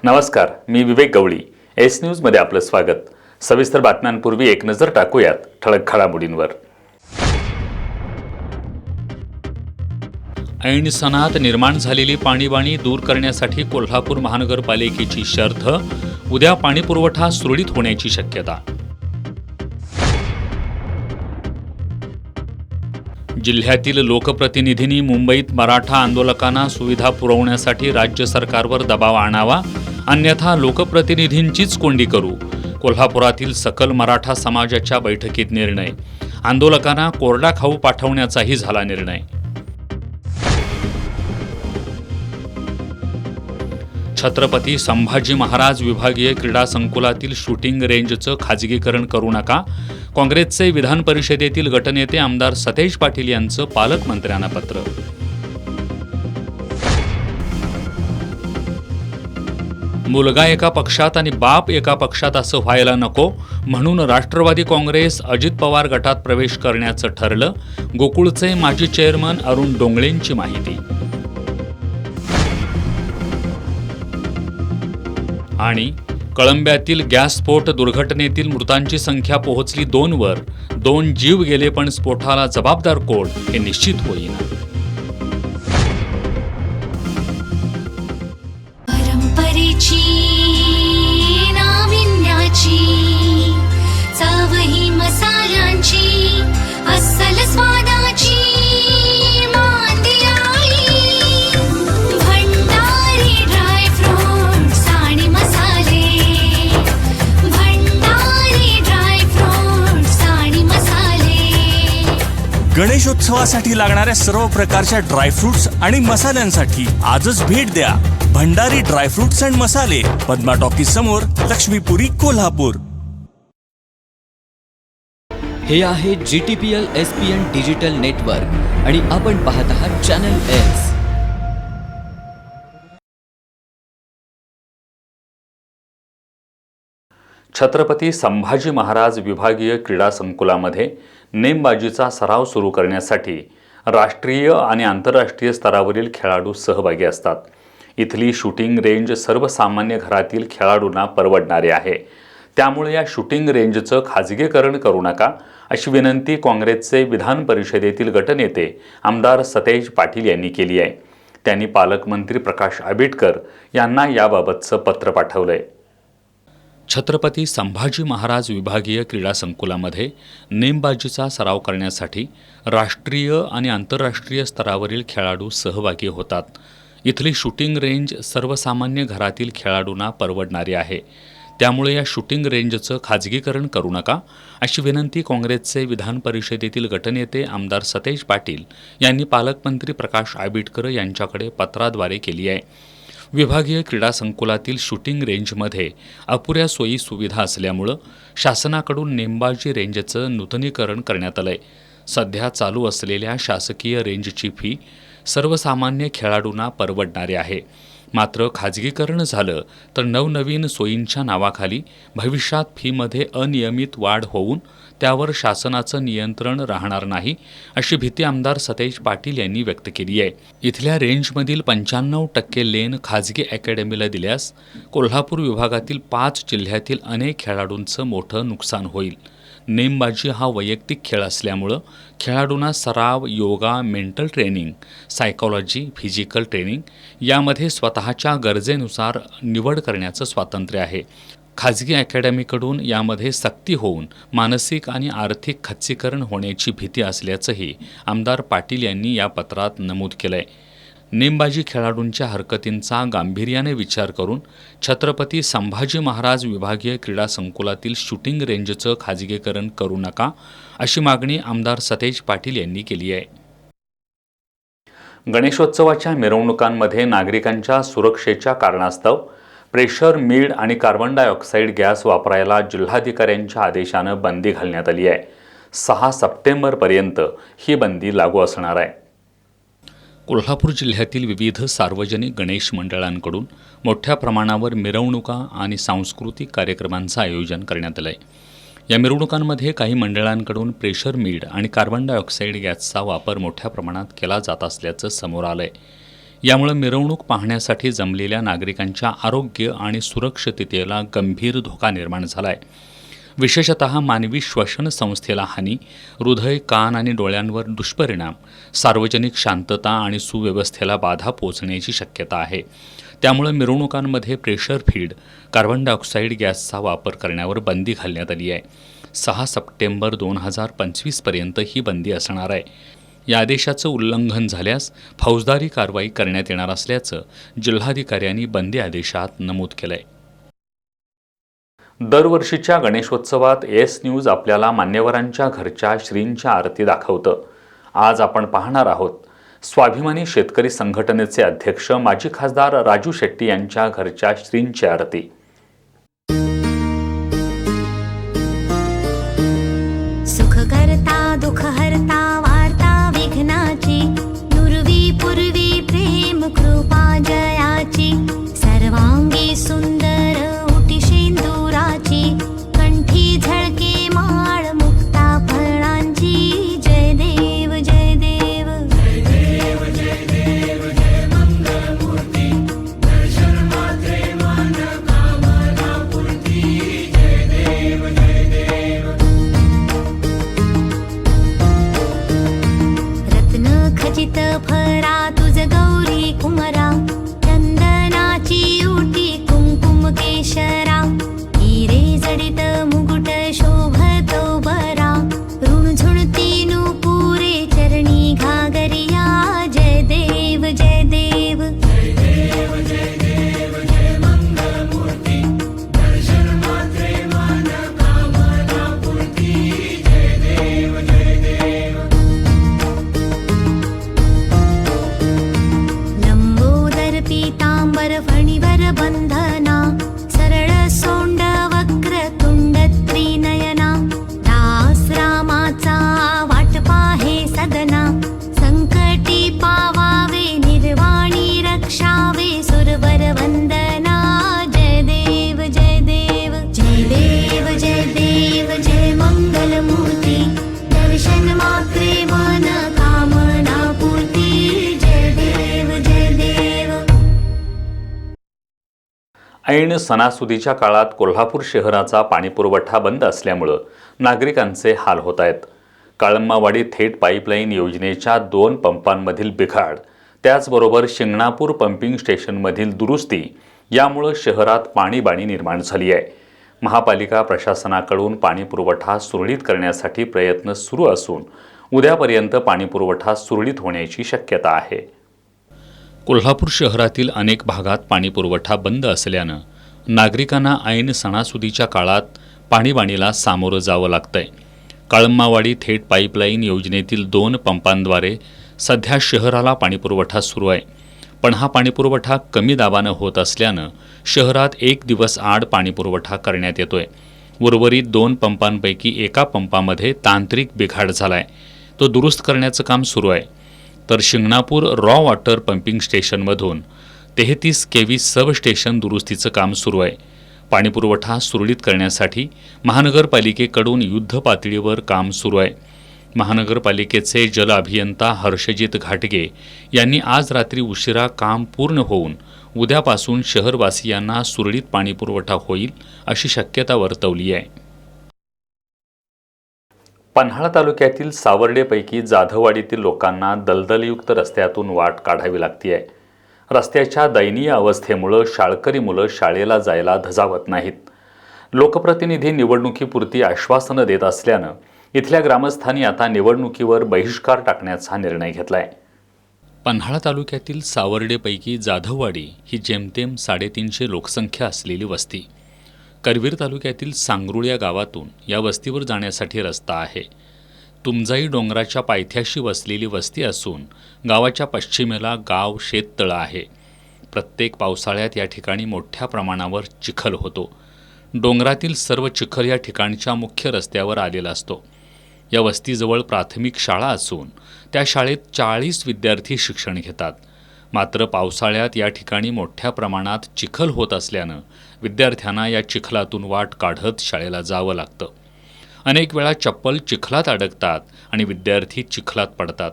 नमस्कार, मी विवेक गवळी. एस न्यूजमध्ये आपलं स्वागत. सविस्तर बातम्यांपूर्वी एक नजर टाकूयात ठळक घडामोडींवर. ऐन सणात निर्माण झालेली पाणीबाणी दूर करण्यासाठी कोल्हापूर महानगरपालिकेची शर्त. उद्या पाणीपुरवठा सुरळीत होण्याची शक्यता. जिल्ह्यातील लोकप्रतिनिधींनी मुंबईत मराठा आंदोलकांना सुविधा पुरवण्यासाठी राज्य सरकारवर दबाव आणावा, अन्यथा लोकप्रतिनिधींचीच कोंडी करू. कोल्हापुरातील सकल मराठा समाजाच्या बैठकीत निर्णय. आंदोलकांना कोरडा खाऊ पाठवण्याचाही झाला निर्णय. छत्रपती संभाजी महाराज विभागीय क्रीडा संकुलातील शूटिंग रेंजचं खाजगीकरण करू नका. काँग्रेसचे विधान परिषदेतील गटनेते आमदार सतेज पाटील यांचं पालकमंत्र्यांना पत्र. मुलगा एका पक्षात आणि बाप एका पक्षात असं व्हायला नको म्हणून राष्ट्रवादी काँग्रेस अजित पवार गटात प्रवेश करण्याचं ठरलं. गोकुळचे माजी चेअरमन अरुण डोंगळेंची माहिती. आणि कळंब्यातील गॅस स्फोट दुर्घटनेतील मृतांची संख्या पोहोचली 2 वर. 2 जीव गेले, पण स्फोटाला जबाबदार कोण हे निश्चित होईना. परंपरेची नाविन्याची चवही मसाल्यांची अस्सल स्वादाची गणेशोत्सवासाठी लागणाऱ्या सर्व प्रकारच्या ड्रायफ्रुट्स आणि मसाल्यांसाठी आजच भेट द्या. भंडारी ड्रायफ्रुट्स अँड मसाले, पद्मा टॉकीज समोर, लक्ष्मीपुरी, कोल्हापूर. हे आहे GTPL SPN डिजिटल नेटवर्क आणि आपण पाहत आहात चॅनल एस. छत्रपती संभाजी महाराज विभागीय क्रीडा संकुलामध्ये नेमबाजीचा सराव सुरू करण्यासाठी राष्ट्रीय आणि आंतरराष्ट्रीय स्तरावरील खेळाडू सहभागी असतात. इथली शूटिंग रेंज सर्वसामान्य घरातील खेळाडूंना परवडणारी आहे. त्यामुळे या शूटिंग रेंजचं खाजगीकरण करू नका अशी विनंती काँग्रेसचे विधान परिषदेतील गटनेते आमदार सतेज पाटील यांनी केली आहे. त्यांनी पालकमंत्री प्रकाश आंबेडकर यांना याबाबतचं पत्र पाठवलंय. छत्रपती संभाजी महाराज विभागीय क्रीडा संकुलामध्ये नेमबाजीचा सराव करण्यासाठी राष्ट्रीय आणि आंतरराष्ट्रीय स्तरावरील खेळाडू सहभागी होतात. इथली शूटिंग रेंज सर्वसामान्य घरातील खेळाडूंना परवडणारी आहे. त्यामुळे या शूटिंग रेंजचं खाजगीकरण करू नका अशी विनंती काँग्रेसचे विधान परिषदेतील गटनेते आमदार सतेज पाटील यांनी पालकमंत्री प्रकाश आंबेडकर यांच्याकडे पत्राद्वारे केली आहे. विभागीय क्रीडा संकुलातील शूटिंग रेंजमध्ये अपुऱ्या सोयी सुविधा असल्यामुळं शासनाकडून नेमबाजी रेंजचं नूतनीकरण करण्यात आलंय. सध्या चालू असलेल्या शासकीय रेंजची फी सर्वसामान्य खेळाडूंना परवडणारी आहे. मात्र खाजगीकरण झालं तर नवनवीन सोयींच्या नावाखाली भविष्यात फीमध्ये अनियमित वाढ होऊन त्यावर शासनाचं नियंत्रण राहणार नाही अशी भीती आमदार सतेज पाटील यांनी व्यक्त केली आहे. इथल्या रेंजमधील 95% लेन खाजगी अकॅडमीला दिल्यास कोल्हापूर विभागातील 5 जिल्ह्यातील अनेक खेळाडूंचं मोठं नुकसान होईल. नेमबाजी हा वैयक्तिक खेळ असल्यामुळं खेळाडूंना सराव, yoga, mental training, psychology, physical training यामध्ये स्वतःच्या गरजेनुसार निवड करण्याचं स्वातंत्र्य आहे. खाजगी अकॅडमीकडून यामध्ये सक्ती होऊन मानसिक आणि आर्थिक खच्चीकरण होण्याची भीती असल्याचंही आमदार पाटील यांनी या पत्रात नमूद केलं आहे. नेमबाजी खेळाडूंच्या हरकतींचा गांभीर्याने विचार करून छत्रपती संभाजी महाराज विभागीय क्रीडा संकुलातील शूटिंग रेंजचं खाजगीकरण करू नका अशी मागणी आमदार सतेज पाटील यांनी केली आहे. गणेशोत्सवाच्या मिरवणुकांमध्ये नागरिकांच्या सुरक्षेच्या कारणास्तव प्रेशर, मीड आणि कार्बन डायऑक्साईड गॅस वापरायला जिल्हाधिकाऱ्यांच्या आदेशानं बंदी घालण्यात आली आहे. 6 सप्टेंबरपर्यंत ही बंदी लागू असणार आहे. कोल्हापूर जिल्ह्यातील विविध सार्वजनिक गणेश मंडळांकडून मोठ्या प्रमाणावर मिरवणुका आणि सांस्कृतिक कार्यक्रमांचं आयोजन करण्यात आलं आहे. या मिरवणुकांमध्ये काही मंडळांकडून प्रेशर मीड आणि कार्बन डायऑक्साईड गॅसचा वापर मोठ्या प्रमाणात केला जात असल्याचं समोर आलं आहे. यामुळे मिरवणूक पाहण्यासाठी जमलेल्या नागरिकांच्या आरोग्य आणि सुरक्षिततेला गंभीर धोका निर्माण झाला आहे. विशेषतः मानवी श्वसन संस्थेला हानी, हृदय, कान आणि डोळ्यांवर दुष्परिणाम, सार्वजनिक शांतता आणि सुव्यवस्थेला बाधा पोहोचण्याची शक्यता आहे. त्यामुळे मिरवणुकांमध्ये प्रेशर फीड, कार्बन डायऑक्साईड गॅसचा वापर करण्यावर बंदी घालण्यात आली आहे. 6 सप्टेंबर 2025 पर्यंत ही बंदी असणार आहे. या आदेशाचं उल्लंघन झाल्यास फौजदारी कारवाई करण्यात येणार असल्याचं जिल्हाधिकाऱ्यांनी बंदी आदेशात नमूद केलं आहे. दरवर्षीच्या गणेशोत्सवात एस न्यूज आपल्याला मान्यवरांच्या घरच्या श्रींच्या आरती दाखवतं. आज आपण पाहणार आहोत स्वाभिमानी शेतकरी संघटनेचे अध्यक्ष माजी खासदार राजू शेट्टी यांच्या घरच्या श्रींची आरती. सुख करता दुःख हरता वार्ता विघ्नाची, दुर्वी पूर्वी प्रेम कृपा जयाची, सर्वांगी सुंदर उटी शेंदुराची, कंठी झळके माळ मुक्ता फळांची. जय देव जय देव जय देव जय देव जय मंगलमूर्ती, दर्शन मात्रे मन कामना पूर्ती. जय देव जय देव. रत्न खचित फरा तुझ गौरी कुमरा, चंदनाची उटी कुंकुम केशरा, हिरे जडित मुकुट शोभतो बरा, ऋणझुणती नुपुरे चरणी घागरिया. जय देव जय देव जय देव जय देव जय मंगलमूर्ती, दर्शन मात्रे मन कामना पूर्ती. जय देव जय देव. लंबोदर पीतांबर फणीवर बंधना, सरळ सोंड वक्र तुंड त्रिनयना, दास रामाचा वाट पाहे सदना, संकटी पावावे निर्वाणी रक्षावे सुरवर वंदना. जय देव जय देव जय देव जय देव जय मंगलमूर्ती, दर्शन मात्रे मन कामना पूर्ती. जय देव जय देव. ऐन सणासुदीच्या काळात कोल्हापूर शहराचा पाणीपुरवठा बंद असल्यामुळं नागरिकांचे हाल होत आहेत. काळंबावाडी थेट पाईपलाईन योजनेच्या 2 पंपांमधील बिघाड, त्याचबरोबर शिंगणापूर पंपिंग स्टेशनमधील दुरुस्ती यामुळं शहरात पाणीबाणी निर्माण झाली आहे. महापालिका प्रशासनाकडून पाणीपुरवठा सुरळीत करण्यासाठी प्रयत्न सुरू असून उद्यापर्यंत पाणीपुरवठा सुरळीत होण्याची शक्यता आहे. कोल्हापूर शहरातील अनेक भागात पाणीपुरवठा बंद असल्यानं नागरिकांना ऐन सणासुदीच्या काळात पाणीबाणीला सामोरं जावं लागतंय. काळंबावाडी थेट पाईपलाईन योजनेतील 2 पंपांद्वारे सध्या शहराला पाणीपुरवठा सुरू आहे. पण हा पाणीपुरवठा कमी दाबानं होत असल्यानं शहरात 1 दिवस आड पाणीपुरवठा करण्यात येतोय. उर्वरित 2 पंपांपैकी एका पंपामध्ये तांत्रिक बिघाड झालाय, तो दुरुस्त करण्याचं काम सुरू आहे. तर शिंगणापूर रॉ वॉटर पंपिंग स्टेशनमधून 33 केव्ही सब स्टेशन दुरुस्तीचं काम सुरू आहे. पाणीपुरवठा सुरळीत करण्यासाठी महानगरपालिकेकडून युद्धपातळीवर काम सुरू आहे. महानगरपालिकेचे जल अभियंता हर्षजित घाटगे यांनी आज रात्री उशिरा काम पूर्ण होऊन उद्यापासून शहरवासियांना सुरळीत पाणीपुरवठा होईल अशी शक्यता वर्तवली आहे. पन्हाळा तालुक्यातील सावर्डेपैकी जाधववाडीतील लोकांना दलदलयुक्त रस्त्यातून वाट काढावी लागते आहे. रस्त्याच्या दयनीय अवस्थेमुळे शाळकरी मुलं शाळेला जायला धजावत नाहीत. लोकप्रतिनिधी निवडणुकीपुरती आश्वासनं देत असल्यानं इथल्या ग्रामस्थांनी आता निवडणुकीवर बहिष्कार टाकण्याचा निर्णय घेतलाय. पन्हाळा तालुक्यातील सावर्डेपैकी जाधववाडी ही जेमतेम 350 लोकसंख्या असलेली वस्ती. करवीर तालुक्यातील सांगरुळ या गावातून या वस्तीवर जाण्यासाठी रस्ता आहे. तुमजाई डोंगराच्या पायथ्याशी वसलेली वस्ती असून गावाच्या पश्चिमेला गाव शेततळं आहे. प्रत्येक पावसाळ्यात या ठिकाणी मोठ्या प्रमाणावर चिखल होतो. डोंगरातील सर्व चिखल या ठिकाणच्या मुख्य रस्त्यावर आलेला असतो. या वस्तीजवळ प्राथमिक शाळा असून त्या शाळेत 40 विद्यार्थी शिक्षण घेतात. मात्र पावसाळ्यात या ठिकाणी मोठ्या प्रमाणात चिखल होत असल्यानं विद्यार्थ्यांना या चिखलातून वाट काढत शाळेला जावं लागतं. अनेक वेळा चप्पल चिखलात अडकतात आणि विद्यार्थी चिखलात पडतात.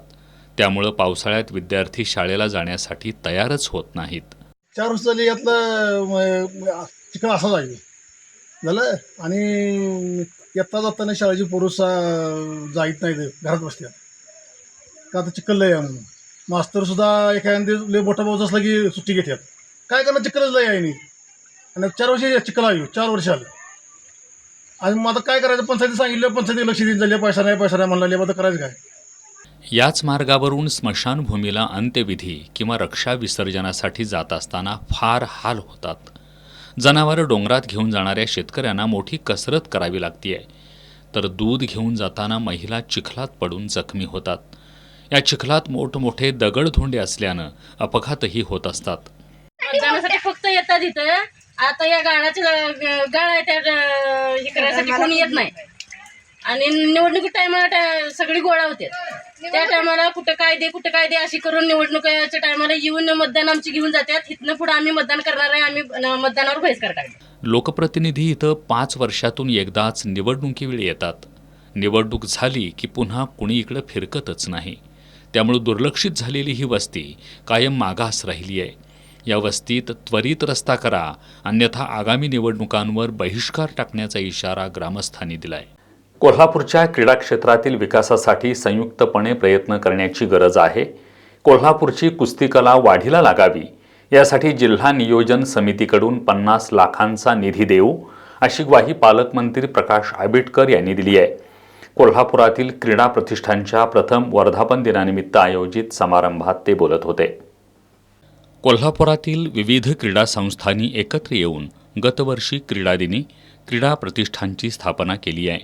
त्यामुळं पावसाळ्यात विद्यार्थी शाळेला जाण्यासाठी तयारच होत नाहीत. 4 वर्ष झाली यातलं चिखल असा झालं आणि येता जाताना शाळेची पुरुष जाईत नाही घरात बसतात का आता चिखल लय आहे म्हणून. मास्तरसुद्धा एखाद्या लय मोठा पाऊस असला की सुट्टी घेतात. काय करणार, चिखलच लय आहे नाही आणि 4 वर्ष चिखल आहे, 4 वर्ष आलं आणि मग आता काय करायचं. पंचायती सांगितलं, पंचायती लक्ष देत झाले, पैसा नाही म्हणला, आता करायचं काय. याच मार्गावरून स्मशानभूमीला अंत्यविधी किंवा रक्षा विसर्जनासाठी जात असताना फार हाल होतात. जनावरं डोंगरात घेऊन जाणाऱ्या शेतकऱ्यांना मोठी कसरत करावी लागतीये, तर दूध घेऊन जाताना महिला चिखलात पडून जखमी होतात. या चिखलात मोठमोठे दगडधोंडे असल्यानं अपघातही होत असतात. जाण्यासाठी फक्त येतात इथं. आता या गाळाच्या गाळ आहे त्या हे करायसाठी कोणी येत नाही आणि निवडणुकी टायमाला सगळी गोळा होते. त्या टायमाला कुठं काय दे अशी करून निवडणुकीच्या टायमाला येऊन मतदान आमची घेऊन जातात. इथनं पुढे आम्ही मतदान करणार आहे, आम्ही मतदानावर बहिष्कार काढणार. लोकप्रतिनिधी इथं 5 वर्षातून एकदाच निवडणुकीवेळी येतात. निवडणूक झाली की पुन्हा कुणी इकडं फिरकतच नाही. त्यामुळे दुर्लक्षित झालेली ही वस्ती कायम मागास राहिली आहे. या वस्तीत त्वरित रस्ता करा, अन्यथा आगामी निवडणुकांवर बहिष्कार टाकण्याचा इशारा ग्रामस्थांनी दिलाय. कोल्हापूरच्या क्रीडा क्षेत्रातील विकासासाठी संयुक्तपणे प्रयत्न करण्याची गरज आहे. कोल्हापूरची कुस्तीकला वाढीला लागावी यासाठी जिल्हा नियोजन समितीकडून 50 लाखांचा निधी देऊ अशी ग्वाही पालकमंत्री प्रकाश आंबेडकर यांनी दिली आहे. कोल्हापुरातील क्रीडा प्रतिष्ठानच्या प्रथम वर्धापन दिनानिमित्त आयोजित समारंभात ते बोलत होते. कोल्हापुरातील विविध क्रीडा संस्थांनी एकत्र येऊन गतवर्षी क्रीडादिनी क्रीडा प्रतिष्ठानची स्थापना केली आहे.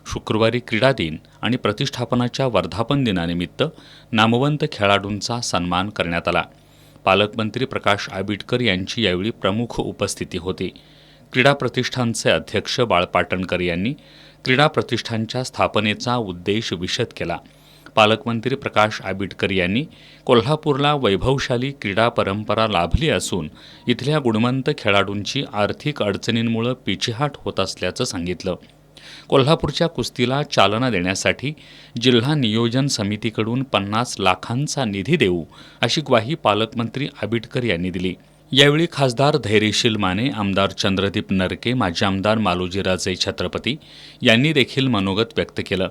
शुक्रवारी क्रीडा दिन आणि प्रतिष्ठापनाच्या वर्धापन दिनानिमित्त नामवंत खेळाडूंचा सन्मान करण्यात आला. पालकमंत्री प्रकाश आंबेडकर यांची यावेळी प्रमुख उपस्थिती होती. क्रीडा प्रतिष्ठानचे अध्यक्ष बाळ पाटणकर यांनी क्रीडा प्रतिष्ठानच्या स्थापनेचा उद्देश विशद केला. पालकमंत्री प्रकाश आंबेडकर यांनी कोल्हापूरला वैभवशाली क्रीडा परंपरा लाभली असून इथल्या गुणवंत खेळाडूंची आर्थिक अडचणींमुळे पिछेहाट होत असल्याचं सांगितलं. कोल्हापूरच्या कुस्तीला चालना देण्यासाठी जिल्हा नियोजन समितीकडून 50 लाखांचा निधी देऊ अशी ग्वाही पालकमंत्री आंबेडकर यांनी दिली. यावेळी खासदार धैर्यशील माने, आमदार चंद्रदीप नरके, माजी आमदार मालोजीराजे छत्रपती यांनी देखील मनोगत व्यक्त केलं.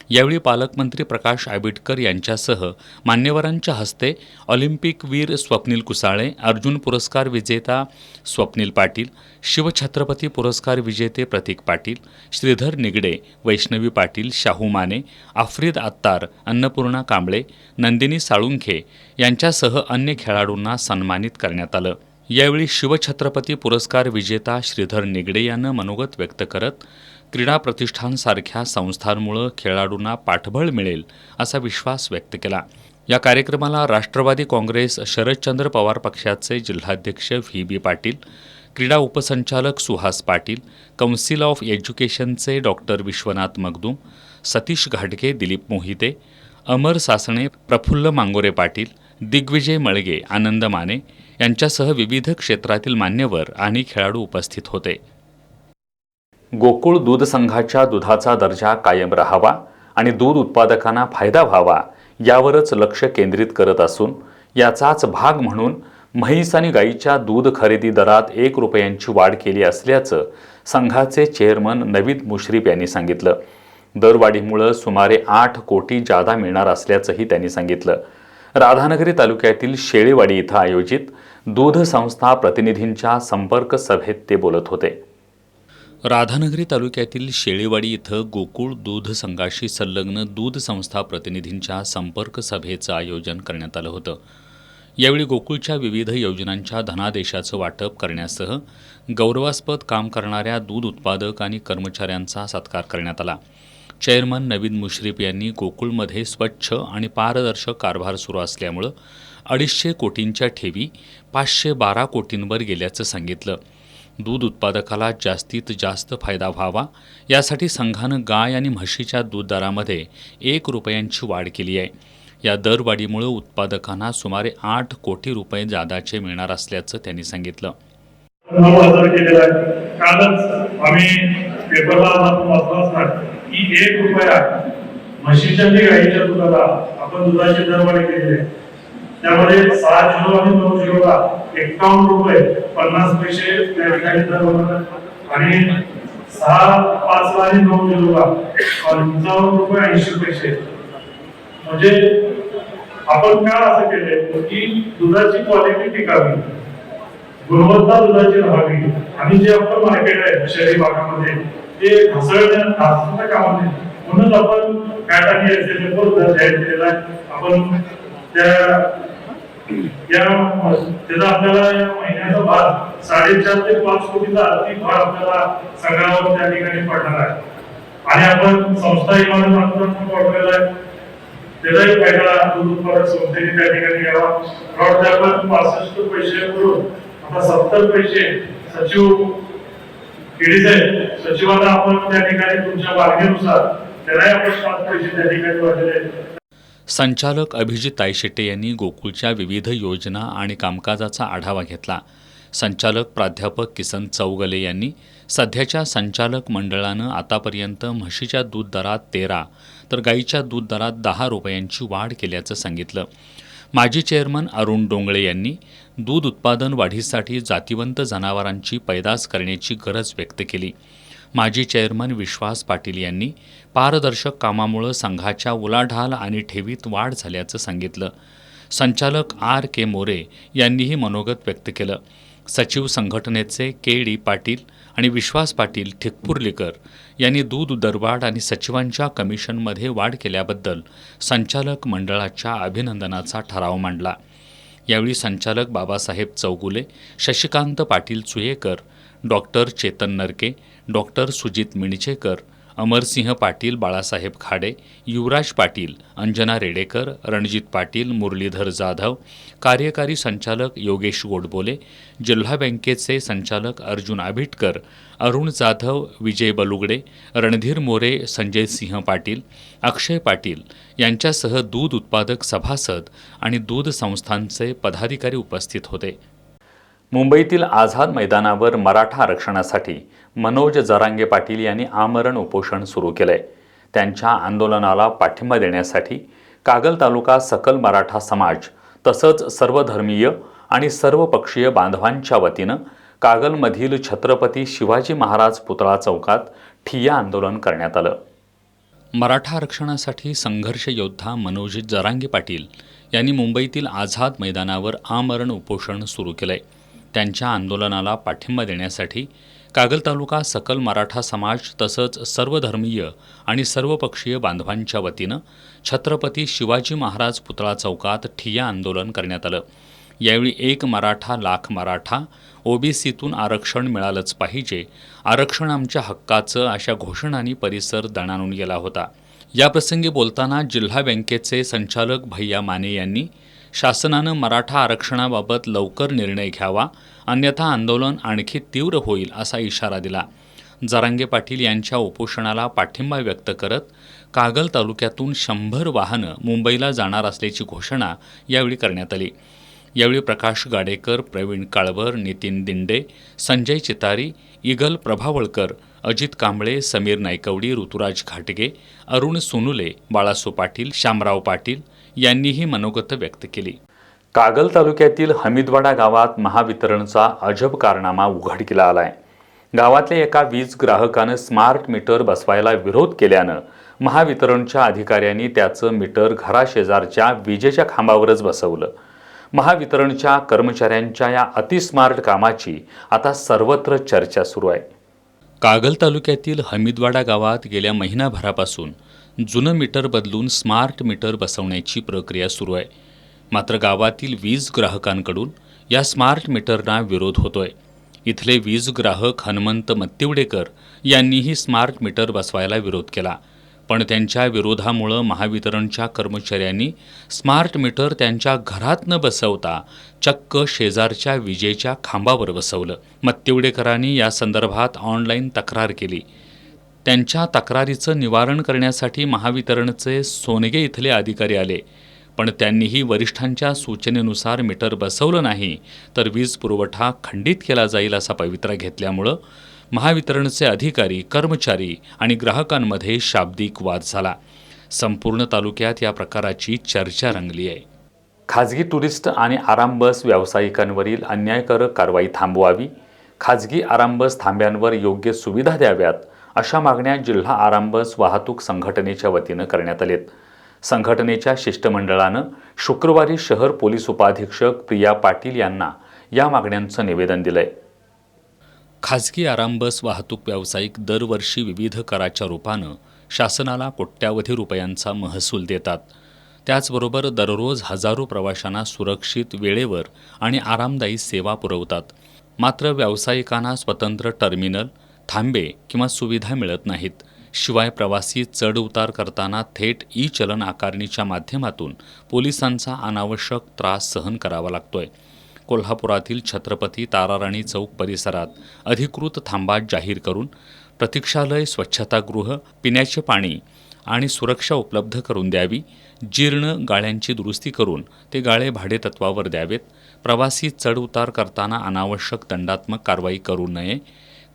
यावेळी पालकमंत्री प्रकाश आंबेडकर यांच्यासह मान्यवरांच्या हस्ते ऑलिम्पिक वीर स्वप्नील कुसाळे, अर्जुन पुरस्कार विजेता स्वप्नील पाटील, शिवछत्रपती पुरस्कार विजेते प्रतीक पाटील, श्रीधर निगडे, वैष्णवी पाटील, शाहू माने, आफ्रिद आत्तार, अन्नपूर्णा कांबळे, नंदिनी साळुंखे यांच्यासह अन्य खेळाडूंना सन्मानित करण्यात आलं. यावेळी शिवछत्रपती पुरस्कार विजेता श्रीधर निगडे यानं मनोगत व्यक्त करत क्रीडा प्रतिष्ठानसारख्या संस्थांमुळे खेळाडूंना पाठबळ मिळेल असा विश्वास व्यक्त केला. या कार्यक्रमाला राष्ट्रवादी काँग्रेस शरदचंद्र पवार पक्षाचे जिल्हाध्यक्ष व्ही.बी. पाटील, क्रीडा उपसंचालक सुहास पाटील, कौन्सिल ऑफ एज्युकेशनचे डॉक्टर विश्वनाथ मगदूम, सतीश घाटगे, दिलीप मोहिते, अमर सासणे, प्रफुल्ल मांगोरे पाटील, दिग्विजय मळगे, आनंद माने यांच्यासह विविध क्षेत्रातील मान्यवर आणि खेळाडू उपस्थित होते. गोकुळ दूध संघाच्या दुधाचा दर्जा कायम राहावा आणि दूध उत्पादकांना फायदा व्हावा यावरच लक्ष केंद्रित करत असून याचाच भाग म्हणून म्हैस आणि गाईच्या दूध खरेदी दरात 1 रुपयांची वाढ केली असल्याचं संघाचे चेअरमन नवीद मुश्रीफ यांनी सांगितलं. दरवाढीमुळे सुमारे 8 कोटी जादा मिळणार असल्याचंही त्यांनी सांगितलं. राधानगरी तालुक्यातील शेळीवाडी इथं आयोजित दूध संस्था प्रतिनिधींच्या संपर्क सभेत ते बोलत होते. राधानगरी तालुक्यातील शेळीवाडी इथं गोकुळ दूध संघाशी संलग्न दूध संस्था प्रतिनिधींच्या संपर्क सभेचं आयोजन करण्यात आलं होतं. यावेळी गोकुळच्या विविध योजनांच्या धनादेशाचं वाटप करण्यासह गौरवास्पद काम करणाऱ्या दूध उत्पादक आणि कर्मचाऱ्यांचा सत्कार करण्यात आला. चेअरमन नवीद मुश्रीफ यांनी गोकुळमध्ये स्वच्छ आणि पारदर्शक कारभार सुरू असल्यामुळं 250 कोटींच्या ठेवी 512 कोटींवर गेल्याचं सांगितलं. दूध उत्पादकाला जास्तीत जास्त फायदा व्हावा यासाठी संघानं गाय आणि म्हशीच्या दूध दरामध्ये 1 रुपयांची वाढ केली आहे. या दरवाढीमुळे उत्पादकांना सुमारे 8 कोटी रुपये जादाचे मिळणार असल्याचं त्यांनी सांगितलं. 9,000 केलेला आहे. कालच आम्ही पेपरला वाचलं असणार की 1 रुपया म्हशीच्या आणि गाईच्या दुधाला आपण दुधाची दरवाढी केलेली आहे. त्यामध्ये 6 किलो आणि 9 किलोला 51 रुपये 50 पैसे त्या ठिकाणी दर होणार आणि 6, 5 आणि 9 किलोला 55 रुपये 80 पैसे. म्हणजे आपण का असं केलंय की दुधाची क्वालिटी टिकावी, गुणवत्ता दुधाची राहावी आणि जे आपलं मार्केट आहे शहरी भागामध्ये ते ढासळता कामा नये म्हणून आपण फॅट आणि एसएमएफवर दर जाहीर केलेला आहे. आपण त्याचा आपल्याला या महिन्याचा भार 4.5 ते 5 कोटीचा आर्थिक भार आपल्याला संघावर त्या ठिकाणी पडणार आहे आणि आपण संस्था इमारत बांधकाम वाढवलेला आहे. त्याचाही फायदा दूध उत्पादक संस्थेने त्या ठिकाणी घ्यावा. फ्रॉडचे आपण 65 पैसे करून आता 70 पैसे सचिव सचिवांना आपण त्या ठिकाणी तुमच्या मागणीनुसार त्यालाही आपण 5 पैसे त्या ठिकाणी वाढलेले आहेत. संचालक अभिजित तायशेटे यांनी गोकुळच्या विविध योजना आणि कामकाजाचा आढावा घेतला. संचालक प्राध्यापक किसन चौगले यांनी सध्याच्या संचालक मंडळानं आतापर्यंत म्हशीच्या दूध दरात 13 तर गाईच्या दूध दरात 10 रुपयांची वाढ केल्याचं सांगितलं. माजी चेअरमन अरुण डोंगळे यांनी दूध उत्पादन वाढीसाठी जातिवंत जनावरांची पैदास करण्याची गरज व्यक्त केली. माजी चेअरमन विश्वास पाटील यांनी पारदर्शक कामामुळे संघाच्या उलाढाल आणि ठेवीत वाढ झाल्याचं सांगितलं. संचालक RK मोरे यांनीही मनोगत व्यक्त केलं. सचिव संघटनेचे KD पाटील आणि विश्वास पाटील ठिकपुर्लीकर यांनी दूध दरवाढ आणि सचिवांच्या कमिशनमध्ये वाढ केल्याबद्दल संचालक मंडळाच्या अभिनंदनाचा ठराव मांडला. यावेळी संचालक बाबासाहेब चौगुले, शशिकांत पाटील चुयेकर, डॉक्टर चेतन नरके, डॉक्टर सुजित मिणचेकर, अमरसिंह पाटील, बाळासाहेब खाडे, युवराज पाटील, अंजना रेडेकर, रणजित पाटील, मुरलीधर जाधव, कार्यकारी संचालक योगेश गोडबोले, जिल्हा बँकेचे संचालक अर्जुन आभिटकर, अरुण जाधव, विजय बलुगडे, रणधीर मोरे, संजय सिंह पाटील, अक्षय पाटील यांच्यासह दूध उत्पादक सभासद आणि दूध संस्थांचे पदाधिकारी उपस्थित होते. मुंबईतील आझाद मैदानावर मराठा आरक्षणासाठी मनोज जरांगे पाटील यांनी आमरण उपोषण सुरू केलंय. त्यांच्या आंदोलनाला पाठिंबा देण्यासाठी कागल तालुका सकल मराठा समाज तसंच सर्वधर्मीय आणि सर्वपक्षीय बांधवांच्या वतीनं कागलमधील छत्रपती शिवाजी महाराज पुतळा चौकात ठिय्या आंदोलन करण्यात आलं. मराठा आरक्षणासाठी संघर्ष योद्धा मनोज जरांगे पाटील यांनी मुंबईतील आझाद मैदानावर आमरण उपोषण सुरू केलंय. त्यांच्या आंदोलनाला पाठिंबा देण्यासाठी कागल तालुका सकल मराठा समाज तसंच सर्वधर्मीय आणि सर्वपक्षीय बांधवांच्या वतीनं छत्रपती शिवाजी महाराज पुतळा चौकात ठिय्या आंदोलन करण्यात आलं. यावेळी 1 मराठा लाख मराठा, OBCतून आरक्षण मिळालंच पाहिजे, आरक्षण आमच्या हक्काचं अशा घोषणांनी परिसर दणाणून गेला होता. याप्रसंगी बोलताना जिल्हा बँकेचे संचालक भैया माने यांनी शासनानं मराठा आरक्षणाबाबत लवकर निर्णय घ्यावा, अन्यथा आंदोलन आणखी तीव्र होईल असा इशारा दिला. जरांगे पाटील यांच्या उपोषणाला पाठिंबा व्यक्त करत कागल तालुक्यातून 100 वाहनं मुंबईला जाणार असल्याची घोषणा यावेळी करण्यात आली. यावेळी प्रकाश गाडेकर, प्रवीण काळवर, नितीन दिंडे, संजय चितारी, इगल प्रभावळकर, अजित कांबळे, समीर नायकवडी, ऋतुराज घाटगे, अरुण सोनुले, बाळासो पाटील, श्यामराव पाटील यांनीही मनोगत व्यक्त केली. कागल तालुक्यातील हमीदवाडा गावात महावितरणचा अजब कारनामा उघडकीला आलाय. गावातल्या एका वीज ग्राहकानं स्मार्ट मीटर बसवायला विरोध केल्यानं महावितरणच्या अधिकाऱ्यांनी त्याचं मीटर घराशेजारच्या विजेच्या खांबावरच बसवलं. महावितरणच्या कर्मचाऱ्यांच्या या अतिस्मार्ट कामाची आता सर्वत्र चर्चा सुरू आहे. कागल तालुक्यातील हमीदवाडा गावात गेल्या महिनाभरापासून जुनं मीटर बदलून स्मार्ट मीटर बसवण्याची प्रक्रिया सुरू आहे. मात्र गावातील वीज ग्राहकांकडून या स्मार्ट मीटरना विरोध होतोय. इथले वीज ग्राहक हनुमंत मत्तिवडेकर यांनीही स्मार्ट मीटर बसवायला विरोध केला, पण त्यांच्या विरोधामुळं महावितरणच्या कर्मचाऱ्यांनी स्मार्ट मीटर त्यांच्या घरात न बसवता चक्क शेजारच्या विजेच्या खांबावर बसवलं. मत्तिवडेकरांनी या संदर्भात ऑनलाईन तक्रार केली. त्यांच्या तक्रारीचं निवारण करण्यासाठी महावितरणचे सोनगे इथले अधिकारी आले, पण त्यांनीही वरिष्ठांच्या सूचनेनुसार मीटर बसवलं नाही तर वीज पुरवठा खंडित केला जाईल असा पवित्रा घेतल्यामुळं महावितरणचे अधिकारी, कर्मचारी आणि ग्राहकांमध्ये शाब्दिक वाद झाला. संपूर्ण तालुक्यात या प्रकाराची चर्चा रंगली आहे. खाजगी टुरिस्ट आणि आराम बस व्यावसायिकांवरील अन्यायकारक कारवाई थांबवावी, खाजगी आराम बस थांब्यांवर योग्य सुविधा द्याव्यात, अशा मागण्या जिल्हा आराम बस वाहतूक संघटनेच्या वतीनं करण्यात आलेत. संघटनेच्या शिष्टमंडळानं शुक्रवारी शहर पोलीस उपाधीक्षक प्रिया पाटील यांना या मागण्यांचं निवेदन दिलंय. खाजगी आराम बस वाहतूक व्यावसायिक दरवर्षी विविध कराच्या रूपानं शासनाला कोट्यावधी रुपयांचा महसूल देतात. त्याचबरोबर दररोज हजारो प्रवाशांना सुरक्षित, वेळेवर आणि आरामदायी सेवा पुरवतात. मात्र व्यावसायिकांना स्वतंत्र टर्मिनल, थांबे किंवा सुविधा मिळत नाहीत. शिवाय प्रवासी चढ उतार करताना थेट ई-चलन आकारणीच्या माध्यमातून पोलिसांचा अनावश्यक त्रास सहन करावा लागतोय. कोल्हापुरातील छत्रपती ताराराणी चौक परिसरात अधिकृत थांबा जाहीर करून प्रतीक्षालय, स्वच्छतागृह, पिण्याचे पाणी आणि सुरक्षा उपलब्ध करून द्यावी. जीर्ण गाळ्यांची दुरुस्ती करून ते गाळे भाडेतत्वावर द्यावेत. प्रवासी चढ उतार करताना अनावश्यक दंडात्मक कारवाई करू नये.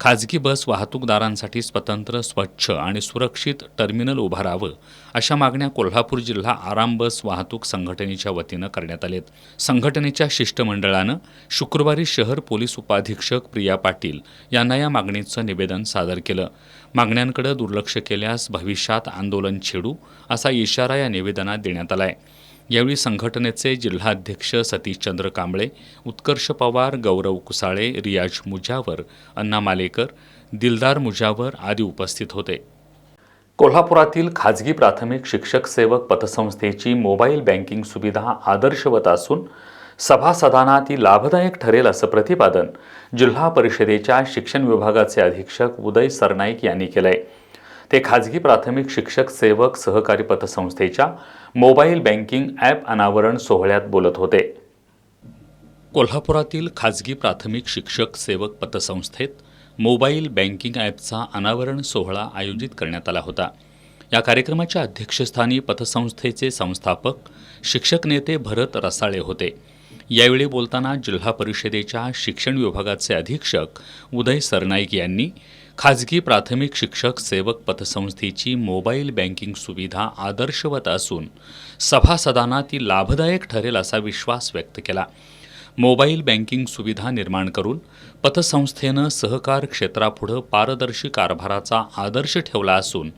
खाजगी बस वाहतूकदारांसाठी स्वतंत्र, स्वच्छ आणि सुरक्षित टर्मिनल उभारावं, अशा मागण्या कोल्हापूर जिल्हा आराम बस वाहतूक संघटनेच्या वतीनं करण्यात आलेत. संघटनेच्या शिष्टमंडळानं शुक्रवारी शहर पोलीस उपाधीक्षक प्रिया पाटील यांना या मागणीचं निवेदन सादर केलं. मागण्यांकडे दुर्लक्ष केल्यास भविष्यात आंदोलन छेडू, असा इशारा या निवेदनात देण्यात आलाय. यावेळी संघटनेचे जिल्हाध्यक्ष सतीशचंद्र कांबळे, उत्कर्ष पवार, गौरव कुसाळे, रियाज मुजावर, अण्णा मालेकर, दिलदार मुजावर आदी उपस्थित होते. कोल्हापुरातील खाजगी प्राथमिक शिक्षक सेवक पतसंस्थेची मोबाईल बँकिंग सुविधा आदर्शवत असून सभासदांना ती लाभदायक ठरेल, असं प्रतिपादन जिल्हा परिषदेच्या शिक्षण विभागाचे अधीक्षक उदय सरनाईक यांनी केलंय. ते खाजगी प्राथमिक शिक्षक सेवक सहकारी पतसंस्थेच्या मोबाईल बँकिंग ॲप अनावरण सोहळ्यात बोलत होते. कोल्हापुरातील खाजगी प्राथमिक शिक्षक सेवक पतसंस्थेत मोबाईल बँकिंग ॲपचा अनावरण सोहळा आयोजित करण्यात आला होता. या कार्यक्रमाच्या अध्यक्षस्थानी पतसंस्थेचे संस्थापक, शिक्षक नेते भरत रसाळे होते. यावेळी बोलताना जिल्हा परिषदेच्या शिक्षण विभागाचे अधीक्षक उदय सरनाईक यांनी खाजगी प्राथमिक शिक्षक सेवक पतसंस्थेची मोबाईल बँकिंग सुविधा आदर्शवत असून सभासदांना ती लाभदायक ठरेल, असा विश्वास व्यक्त केला. मोबाईल बँकिंग सुविधा निर्माण करून पतसंस्थेनं सहकार क्षेत्रापुढं पारदर्शी कारभाराचा आदर्श ठेवला असून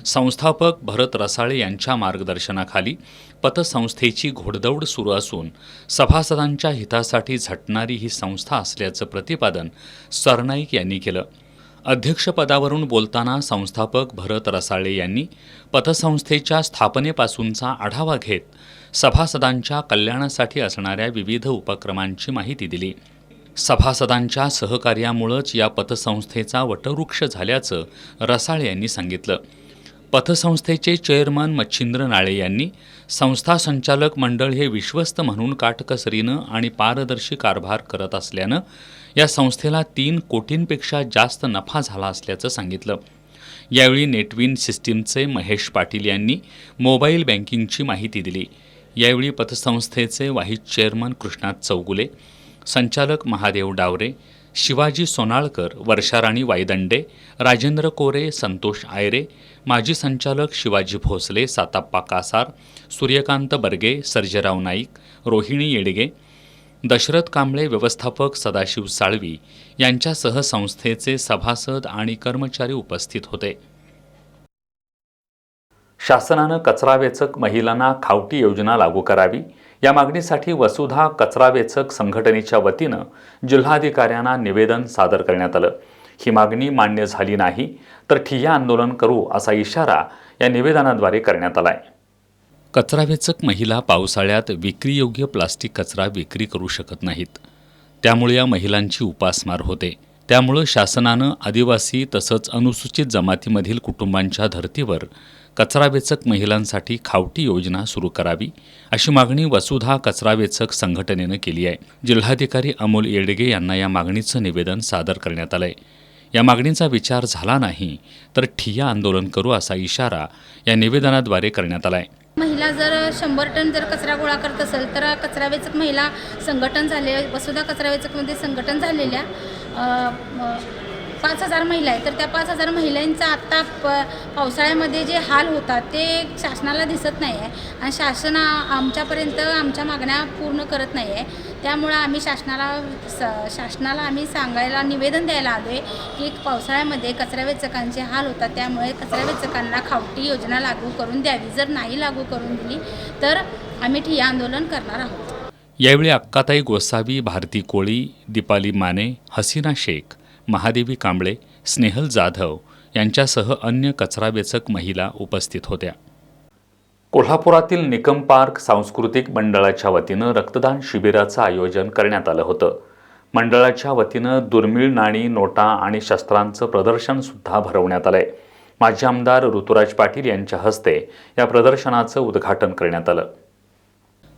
संस्थापक भरत रसाळे यांच्या मार्गदर्शनाखाली पतसंस्थेची घोडदौड सुरू असून सभासदांच्या हितासाठी झटणारी ही संस्था असल्याचं प्रतिपादन सरनाईक यांनी केलं. अध्यक्षपदावरून बोलताना संस्थापक भरत रसाळे यांनी पतसंस्थेच्या स्थापनेपासूनचा आढावा घेत सभासदांच्या कल्याणासाठी असणाऱ्या विविध उपक्रमांची माहिती दिली. सभासदांच्या सहकार्यामुळंच या पतसंस्थेचा वटवृक्ष झाल्याचं रसाळे यांनी सांगितलं. पतसंस्थेचे चेअरमन मच्छिंद्र नाळे यांनी संस्था संचालक मंडळ हे विश्वस्त म्हणून काटकसरीनं आणि पारदर्शी कारभार करत असल्यानं या संस्थेला 3 कोटींपेक्षा जास्त नफा झाला असल्याचं सांगितलं. यावेळी नेटविन सिस्टीमचे महेश पाटील यांनी मोबाईल बँकिंगची माहिती दिली. यावेळी पतसंस्थेचे वाहिद चेअरमन कृष्णात चौगुले, संचालक महादेव डावरे, शिवाजी सोनाळकर, वर्षाराणी वायदंडे, राजेंद्र कोरे, संतोष आयरे, माजी संचालक शिवाजी भोसले, साताप्पा कासार, सूर्यकांत बर्गे, सर्जेराव नाईक, रोहिणी येडगे, दशरथ कांबळे, व्यवस्थापक सदाशिव साळवी यांच्यासह संस्थेचे सभासद आणि कर्मचारी उपस्थित होते. शासनानं कचरावेचक महिलांना खावटी योजना लागू करावी, या मागणीसाठी वसुधा कचरावेचक संघटनेच्या वतीनं जिल्हाधिकाऱ्यांना निवेदन सादर करण्यात आलं. ही मागणी मान्य झाली नाही तर ठिय्या आंदोलन करू, असा इशारा या निवेदनाद्वारे करण्यात आलाय. कचरावेचक महिला पावसाळ्यात विक्रीयोग्य प्लास्टिक कचरा विक्री करू शकत नाहीत. त्यामुळे या महिलांची उपासमार होते. त्यामुळं शासनानं आदिवासी तसंच अनुसूचित जमातीमधील कुटुंबांच्या धर्तीवर कचरावेचक महिलांसाठी खावटी योजना सुरू करावी, अशी मागणी वसुधा कचरावेचक संघटनेनं केली आहे. जिल्हाधिकारी अमोल येडगे यांना या मागणीचं निवेदन सादर करण्यात आलंय. या मागणीचा विचार झाला नाही तर ठिय्या आंदोलन करू, असा इशारा या निवेदनाद्वारे करण्यात आलाय. महिला जर 100 टन जर कचरा गोळा करत असेल तर कचरावेचक महिला संघटन झाले, वसुधा कचरावेचकमध्ये संघटन झालेल्या 5,000 महिला आहेत, तर त्या 5,000 महिलांचा आत्ता पावसाळ्यामध्ये जे हाल होतात ते शासनाला दिसत नाही आहे आणि शासन आमच्यापर्यंत आमच्या मागण्या पूर्ण करत नाही आहे. त्यामुळं आम्ही शासनाला आम्ही सांगायला निवेदन द्यायला आलो आहे की पावसाळ्यामध्ये कचरा वेचकांचे हाल होतात, त्यामुळे कचरा वेचकांना खावटी योजना लागू करून द्यावी. जर नाही लागू करून दिली तर आम्ही ठिय्या आंदोलन करणार आहोत. यावेळी अक्काताई गोसावी, भारती कोळी, दीपाली माने, हसीना शेख, महादेवी कांबळे, स्नेहल जाधव यांच्यासह अन्य कचरावेचक महिला उपस्थित होत्या. कोल्हापुरातील निकम पार्क सांस्कृतिक मंडळाच्या वतीनं रक्तदान शिबिराचं आयोजन करण्यात आलं होतं. मंडळाच्या वतीनं दुर्मिळ नाणी, नोटा आणि शस्त्रांचं प्रदर्शनसुद्धा भरवण्यात आलंय. माजी आमदार ऋतुराज पाटील यांच्या हस्ते या प्रदर्शनाचं उद्घाटन करण्यात आलं.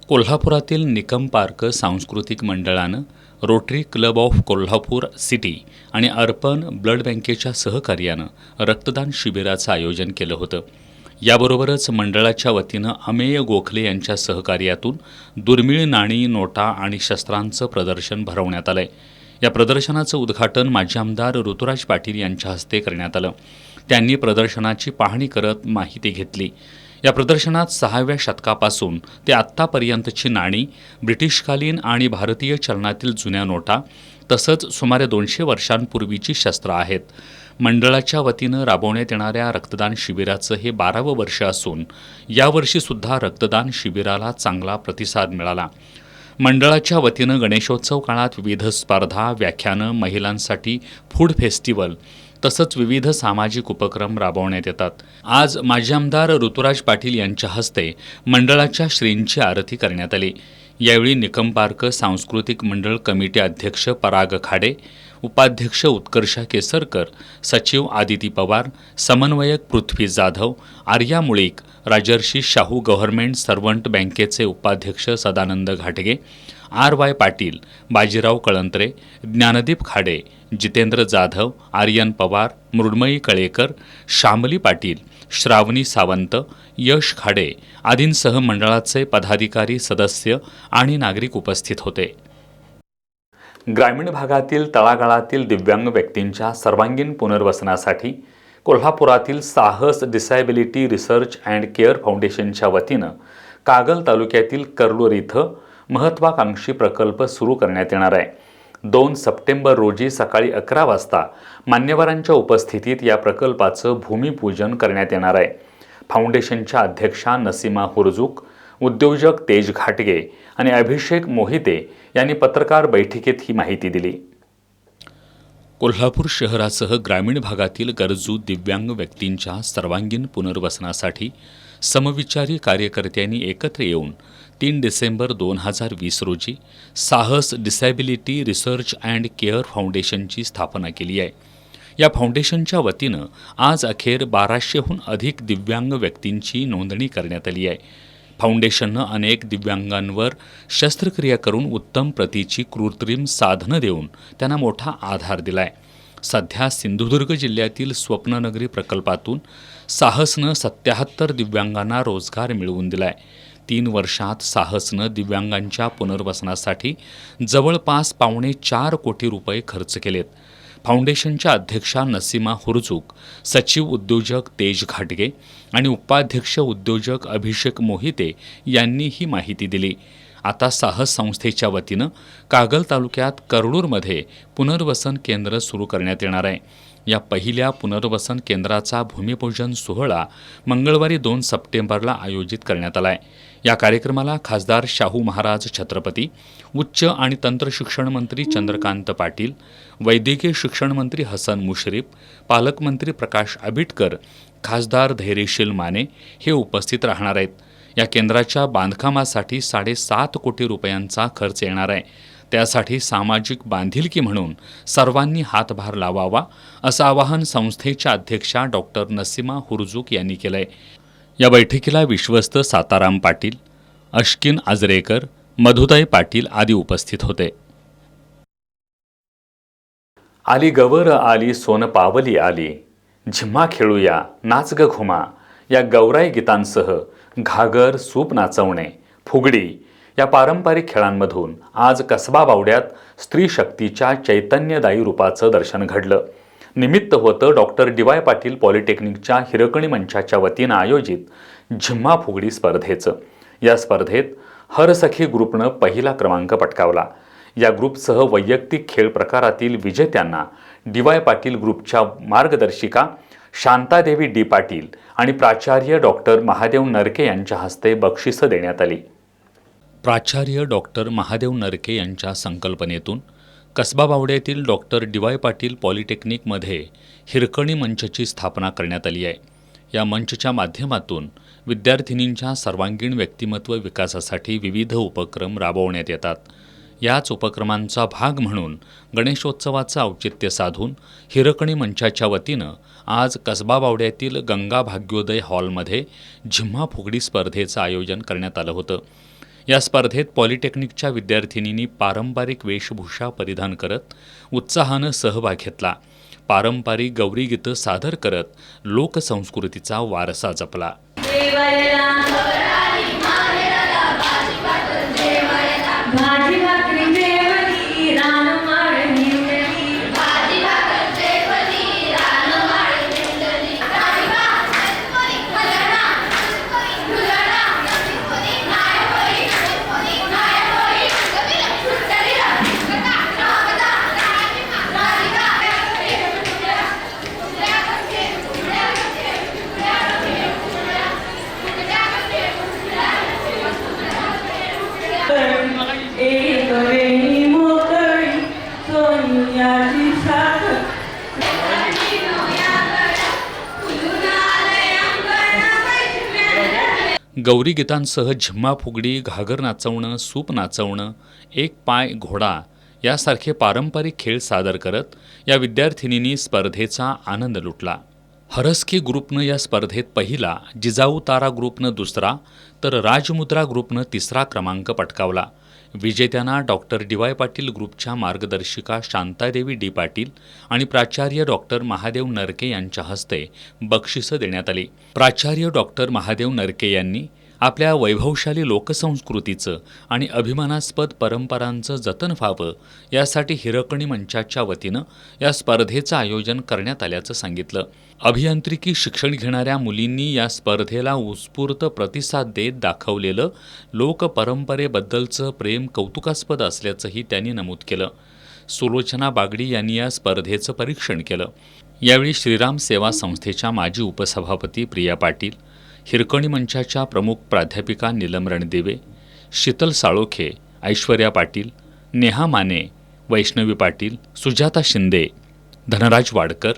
कोल्हापुरातील निकम पार्क सांस्कृतिक मंडळानं rotary club of Kolhapur city आणि अर्पण ब्लड बँकेच्या सहकार्यानं रक्तदान शिबिराचं आयोजन केलं होतं. याबरोबरच मंडळाच्या वतीनं अमेय गोखले यांच्या सहकार्यातून दुर्मिळ नाणी, नोटा आणि शस्त्रांचं प्रदर्शन भरवण्यात आलंय. या प्रदर्शनाचं उद्घाटन माजी आमदार ऋतुराज पाटील यांच्या हस्ते करण्यात आलं. त्यांनी प्रदर्शनाची पाहणी करत माहिती घेतली. या प्रदर्शनात 6व्या शतकापासून ते आत्तापर्यंतची नाणी, ब्रिटिशकालीन आणि भारतीय चलनातील जुन्या नोटा तसंच सुमारे 200 वर्षांपूर्वीची शस्त्र आहेत. मंडळाच्या वतीनं राबवण्यात येणाऱ्या रक्तदान शिबिराचं हे 12वं वर्ष असून यावर्षीसुद्धा रक्तदान शिबिराला चांगला प्रतिसाद मिळाला. मंडळाच्या वतीनं गणेशोत्सव काळात विविध स्पर्धा, व्याख्यानं, महिलांसाठी फूड फेस्टिवल तसंच विविध सामाजिक उपक्रम राबवण्यात येतात. आज माजी आमदार ऋतुराज पाटील यांच्या हस्ते मंडळाच्या श्रींची आरती करण्यात आली. यावेळी निकम पार्क सांस्कृतिक मंडळ कमिटी अध्यक्ष पराग खाडे, उपाध्यक्ष उत्कर्षा केसरकर, सचिव आदिती पवार, समन्वयक पृथ्वी जाधव, आर्या मुळीक, राजर्षी शाहू गव्हर्नमेंट सर्वंट बँकेचे उपाध्यक्ष सदानंद घाटगे, RY पाटील, बाजीराव कळंत्रे, ज्ञानदीप खाडे, जितेंद्र जाधव, आर्यन पवार, मृण्मयी कळेकर, श्यामली पाटील, श्रावणी सावंत, यश खाडे आदींसह मंडळाचे पदाधिकारी, सदस्य आणि नागरिक उपस्थित होते. ग्रामीण भागातील तळागाळातील दिव्यांग व्यक्तींच्या सर्वांगीण पुनर्वसनासाठी कोल्हापुरातील साहस डिसॅबिलिटी रिसर्च अँड केअर फाउंडेशनच्या वतीनं कागल तालुक्यातील कर्लूर इथं महत्त्वाकांक्षी प्रकल्प सुरू करण्यात येणार आहे. 2 सप्टेंबर रोजी सकाळी 11 वाजता मान्यवरांच्या उपस्थितीत या प्रकल्पाचं भूमिपूजन करण्यात येणार आहे. फाउंडेशनच्या अध्यक्षा नसीमा हुरजूक, उद्योजक तेज घाटगे आणि अभिषेक मोहिते यांनी पत्रकार बैठकीत ही माहिती दिली. कोल्हापूर शहरासह ग्रामीण भागातील गरजू दिव्यांग व्यक्तींच्या सर्वांगीण पुनर्वसनासाठी समविचारी कार्यकर्त्यांनी एकत्र येऊन 3 डिसेंबर 2020 रोजी साहस डिसॅबिलिटी रिसर्च अँड केअर फाउंडेशनची स्थापना केली आहे. या फाउंडेशनच्या वतीनं आज अखेर 1200हून अधिक दिव्यांग व्यक्तींची नोंदणी करण्यात आली आहे. फाउंडेशननं अनेक दिव्यांगांवर शस्त्रक्रिया करून उत्तम प्रतीची कृत्रिम साधनं देऊन त्यांना मोठा आधार दिला आहे. सध्या सिंधुदुर्ग जिल्ह्यातील स्वप्ननगरी प्रकल्पातून साहसनं 77 दिव्यांगांना रोजगार मिळवून दिला आहे. 3 वर्षात साहसनं दिव्यांगांच्या पुनर्वसनासाठी जवळपास $4.25 कोटी खर्च केलेत. फाउंडेशनच्या अध्यक्षा नसीमा हुरजूक, सचिव उद्योजक तेज घाटगे आणि उपाध्यक्ष उद्योजक अभिषेक मोहिते यांनी ही माहिती दिली. आता साहस संस्थेच्या वतीनं कागल तालुक्यात कर्लूरमध्ये पुनर्वसन केंद्र सुरू करण्यात येणार आहे. या पहिल्या पुनर्वसन केंद्राचा भूमिपूजन सोहळा मंगळवारी 2 सप्टेंबरला आयोजित करण्यात आला आहे. या कार्यक्रमाला खासदार शाहू महाराज छत्रपती, उच्च आणि तंत्र शिक्षण मंत्री चंद्रकांत पाटील, वैद्यकीय शिक्षण मंत्री हसन मुश्रीफ, पालकमंत्री प्रकाश आबिटकर, खासदार धैर्यशील माने हे उपस्थित राहणार आहेत. या केंद्राच्या बांधकामासाठी $7.5 कोटी खर्च येणार आहे. त्यासाठी सामाजिक बांधिलकी म्हणून सर्वांनी हातभार लावावा असं आवाहन संस्थेच्या अध्यक्षा डॉक्टर नसीमा हुरजूक यांनी केलं आहे. या बैठकीला विश्वस्त साताराम पाटील, अश्किन आजरेकर, मधुताई पाटील आदी उपस्थित होते. आली गवर आली सोन पावली आली, झिम्मा खेळूया नाच ग घुमा या गौराई गीतांसह घागर, सूप नाचवणे, फुगडी या पारंपरिक खेळांमधून आज कसबा बावड्यात स्त्री शक्तीच्या चैतन्यदायी रूपाचं दर्शन घडलं. निमित्त होतं डॉक्टर डी.वाय. पाटील पॉलिटेक्निकच्या हिरकणी मंचाच्या वतीनं आयोजित झिम्मा फुगडी स्पर्धेचं. या स्पर्धेत हरसखी ग्रुपनं पहिला क्रमांक पटकावला. या ग्रुपसह वैयक्तिक खेळ प्रकारातील विजेत्यांना डी.वाय. पाटील ग्रुपच्या मार्गदर्शिका शांतादेवी डी. पाटील आणि प्राचार्य डॉक्टर महादेव नरके यांच्या हस्ते बक्षिसं देण्यात आली. प्राचार्य डॉक्टर महादेव नरके यांच्या संकल्पनेतून कसबा बावड्यातील डॉक्टर डी.वाय. पाटील पॉलिटेक्निकमध्ये हिरकणी मंचची स्थापना करण्यात आली आहे. या मंचच्या माध्यमातून विद्यार्थिनींच्या सर्वांगीण व्यक्तिमत्व विकासासाठी विविध उपक्रम राबवण्यात येतात. याच उपक्रमांचा भाग म्हणून गणेशोत्सवाचं औचित्य साधून हिरकणी मंचाच्या वतीनं आज कसबा बावड्यातील गंगा भाग्योदय हॉलमध्ये झिम्मा फुगडी स्पर्धेचं आयोजन करण्यात आलं होतं. या स्पर्धेत पॉलिटेक्निकच्या विद्यार्थिनींनी पारंपरिक वेशभूषा परिधान करत उत्साहानं सहभाग घेतला. पारंपरिक गौरी गीतं सादर करत लोकसंस्कृतीचा वारसा जपला. गौरी गीतांसह झिम्मा फुगडी, घागर नाचवणं, सूप नाचवणं, एक पाय घोडा यासारखे पारंपरिक खेळ सादर करत या विद्यार्थिनींनी स्पर्धेचा आनंद लुटला. हरसकी ग्रुपनं या स्पर्धेत पहिला, जिजाऊ तारा ग्रुपनं दुसरा तर राजमुद्रा ग्रुपनं तिसरा क्रमांक पटकावला. विजेत्यांना डॉक्टर डी.वाय. पाटील ग्रुपच्या मार्गदर्शिका शांतादेवी डी. पाटील आणि प्राचार्य डॉक्टर महादेव नरके यांच्या हस्ते बक्षिसं देण्यात आली. प्राचार्य डॉक्टर महादेव नरके यांनी आपल्या वैभवशाली लोकसंस्कृतीचं आणि अभिमानास्पद परंपरांचं जतन व्हावं यासाठी हिरकणी मंचाच्या वतीनं या स्पर्धेचं आयोजन करण्यात आल्याचं सांगितलं. अभियांत्रिकी शिक्षण घेणाऱ्या मुलींनी या स्पर्धेला उत्स्फूर्त प्रतिसाद देत दाखवलेलं लोकपरंपरेबद्दलचं प्रेम कौतुकास्पद असल्याचंही त्यांनी नमूद केलं. सुलोचना बागडी यांनी या स्पर्धेचं परीक्षण केलं. यावेळी श्रीराम सेवा संस्थेच्या माजी उपसभापती प्रिया पाटील, हिरकणी मंचाच्या प्रमुख प्राध्यापिका नीलम रणदिवे, शीतल साळोखे, ऐश्वर्या पाटील, नेहा माने, वैष्णवी पाटील, सुजाता शिंदे, धनराज वाडकर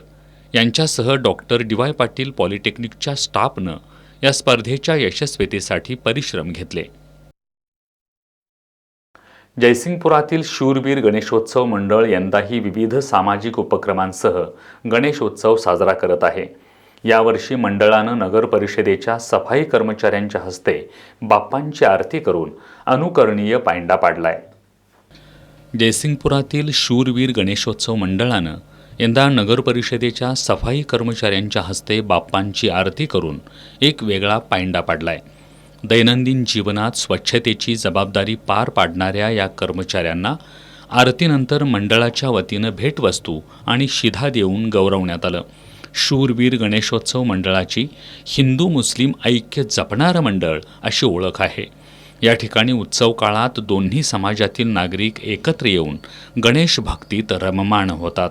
यांच्यासह डॉक्टर डी.वाय. पाटील पॉलिटेक्निकच्या स्टाफनं या स्पर्धेच्या यशस्वीतेसाठी परिश्रम घेतले. जयसिंगपुरातील शूरवीर गणेशोत्सव मंडळ यंदाही विविध सामाजिक उपक्रमांसह गणेशोत्सव साजरा करत आहे. यावर्षी मंडळानं नगर परिषदेच्या सफाई कर्मचाऱ्यांच्या हस्ते बाप्पांची आरती करून अनुकरणीय पायंडा पाडलाय. जयसिंगपुरातील शूरवीर गणेशोत्सव मंडळानं यंदा नगर परिषदेच्या सफाई कर्मचाऱ्यांच्या हस्ते बाप्पांची आरती करून एक वेगळा पायंडा पाडलाय. दैनंदिन जीवनात स्वच्छतेची जबाबदारी पार पाडणाऱ्या या कर्मचाऱ्यांना आरतीनंतर मंडळाच्या वतीनं भेटवस्तू आणि शिधा देऊन गौरवण्यात आलं. शूरवीर गणेशोत्सव मंडळाची हिंदू मुस्लिम ऐक्य जपणारं मंडळ अशी ओळख आहे. या ठिकाणी उत्सव काळात दोन्ही समाजातील नागरिक एकत्र येऊन गणेश भक्तीत रममाण होतात.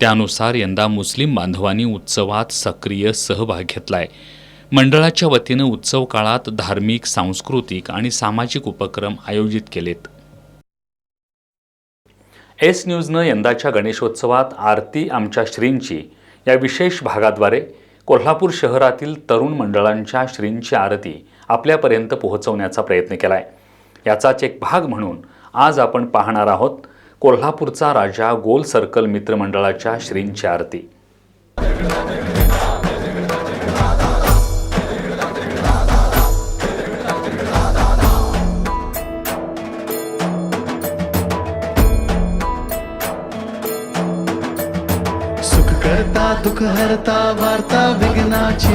त्यानुसार यंदा मुस्लिम बांधवांनी उत्सवात सक्रिय सहभाग घेतलाय. मंडळाच्या वतीनं उत्सव काळात धार्मिक, सांस्कृतिक आणि सामाजिक उपक्रम आयोजित केलेत. एस न्यूजनं यंदाच्या गणेशोत्सवात आरती आमच्या श्रींची या विशेष भागाद्वारे कोल्हापूर शहरातील तरुण मंडळांच्या श्रींची आरती आपल्यापर्यंत पोहोचवण्याचा प्रयत्न केलाय. याचाच एक भाग म्हणून आज आपण पाहणार आहोत कोल्हापूरचा राजा गोल सर्कल मित्रमंडळाच्या श्रींची आरती. करता दुःख हरता वार्ता विघ्नाची,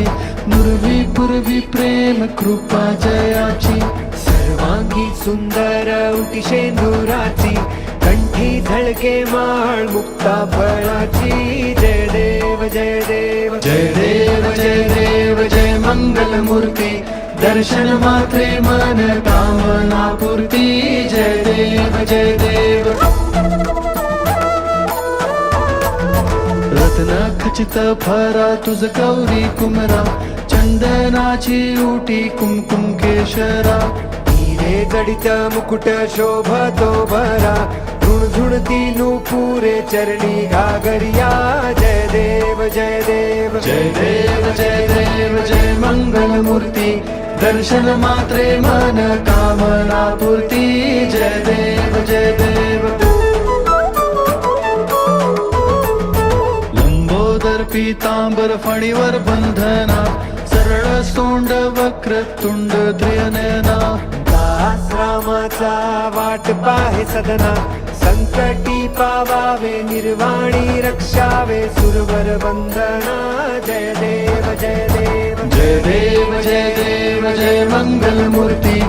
मुरवी पूर्वी प्रेम कृपा जयाची, सर्वांगी सुंदर उटी शेंदुराची, कंठी नाही झळके माळ मुक्ता फळाची. जय देव जय देव जय देव जय देव जय मंगल मूर्ती. दर्शन मात्रे मन कामना पूर्ती. जय देव जय देव. रत्न खचित फरा तुझ गौरी कुमरा. चंदनाची उटी कुमकुम केशरा. हिरे जडित मुकुट शोभतो भरा. झुणझुणती नूपुरे चरणी घागरिया. जय देव जय देव जय देव जय देव जय मंगल मूर्ती. दर्शन मात्रे मन कामना पूर्ती. जय देव जय देव. लंबोदर पीतांबर फणीवर बंधना. सरळ सोंड वक्र तुंड त्रिनयना. दासरामाचा वाट पाहे सदना. संकटी पावावे निर्वाणी रक्षावे सुरवर वंदना. जय देव जय देव जय देव जय देव जय मंगल मूर्ती.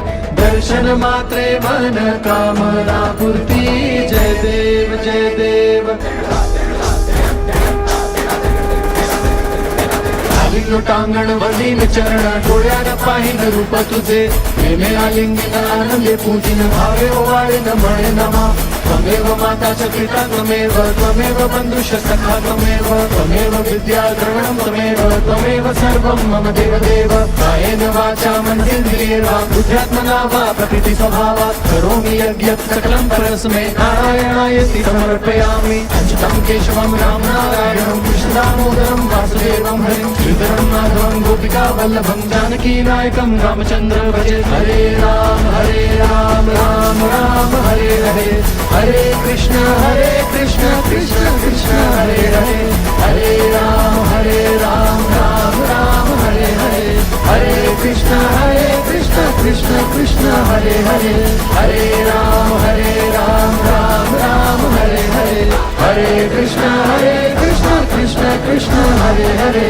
दर्शन मात्रे मन कामना पूर्ती. जय देव जय देव. लोटांगण वलीन चरण डोळ्यान पाहिन रूप तुझे. प्रेमे आलिंगिन आनंदे पूजिन भावे ओवाळीन म्हणे नमा. त्वमेव माता च पिता त्वमेव. त्वमेव बंधुश सखा त्वमेव. त्वमेव विद्या द्रवणं त्वमेव. त्वमेव सर्वं मम देवदेव. कायेन वाचा मनसेन्द्रियेर्वा बुद्ध्यात्मना वा प्रकृति स्वभावात् करोमि यज्ञत् सकलं परस्मै नारायणायति समर्पयामि. अच्युतं केशवं राम नारायणं कृष्ण दामोदरं वासुदेवं हरिं श्रीधरं माधवं गोपिका वल्लभं जानकी नायकं रामचन्द्र भजे. हरे राम राम राम हरे हरे. हरे कृष्ण कृष्ण कृष्ण हरे हरे. हरे राम राम राम हरे हरे. हरे कृष्ण कृष्ण कृष्ण हरे हरे. हरे राम राम राम हरे हरे. हरे कृष्ण कृष्ण कृष्ण हरे हरे.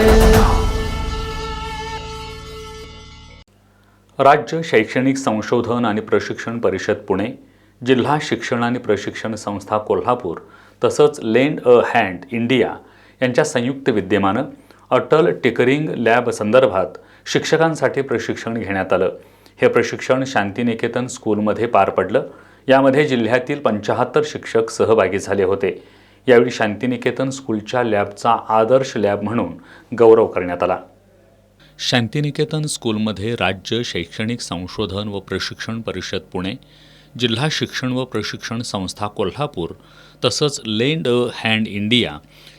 राज्य शैक्षणिक संशोधन आणि प्रशिक्षण परिषद पुणे, जिल्हा शिक्षण आणि प्रशिक्षण संस्था कोल्हापूर तसंच लेंड अ हँड इंडिया यांच्या संयुक्त विद्यमानं अटल टिकरिंग लॅब संदर्भात शिक्षकांसाठी प्रशिक्षण घेण्यात आलं. हे प्रशिक्षण शांतिनिकेतन स्कूलमध्ये पार पडलं. यामध्ये जिल्ह्यातील 75 शिक्षक सहभागी झाले होते. यावेळी शांतिनिकेतन स्कूलच्या लॅबचा आदर्श लॅब म्हणून गौरव करण्यात आला. शांतिनिकेतन स्कूलमध्ये राज्य शैक्षणिक संशोधन व प्रशिक्षण परिषद पुणे, जिल्हा शिक्षण व प्रशिक्षण संस्था कोल्हापूर तसंच लेंड अ हँड इंडिया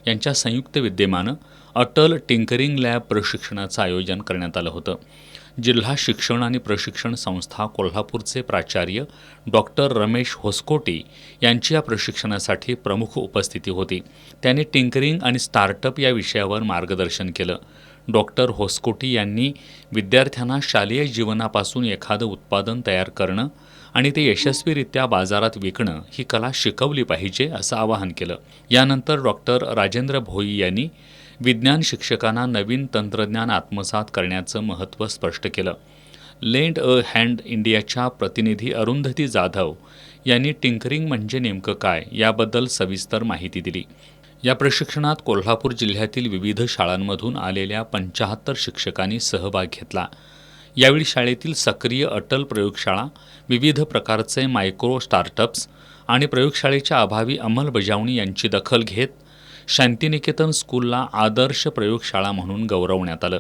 यांच्या संयुक्त विद्यमानं अटल टिंकरिंग लॅब प्रशिक्षणाचं आयोजन करण्यात आलं होतं. जिल्हा शिक्षण आणि प्रशिक्षण संस्था कोल्हापूरचे प्राचार्य डॉक्टर रमेश होस्कोटी यांची या प्रशिक्षणासाठी प्रमुख उपस्थिती होती. त्यांनी टिंकरिंग आणि स्टार्टअप या विषयावर मार्गदर्शन केलं. डॉक्टर होस्कोटी यांनी विद्यार्थ्यांना शालेय जीवनापासून एखादं उत्पादन तयार करणं आणि ते यशस्वीरित्या बाजारात विकणं ही कला शिकवली पाहिजे असं आवाहन केलं. यानंतर डॉक्टर राजेंद्र भोई यांनी विज्ञान शिक्षकांना नवीन तंत्रज्ञान आत्मसात करण्याचं महत्त्व स्पष्ट केलं. लेंड अ हँड इंडियाच्या प्रतिनिधी अरुंधती जाधव यांनी टिंकरिंग म्हणजे नेमकं काय याबद्दल सविस्तर माहिती दिली. या प्रशिक्षणात कोल्हापूर जिल्ह्यातील विविध शाळांमधून आलेल्या 75 शिक्षकांनी सहभाग घेतला. यावेळी शाळेतील सक्रिय अटल प्रयोगशाळा, विविध प्रकारचे मायक्रो स्टार्टअप्स आणि प्रयोगशाळेच्या अभावी अंमलबजावणी यांची दखल घेत शांतिनिकेतन स्कूलला आदर्श प्रयोगशाळा म्हणून गौरवण्यात आलं.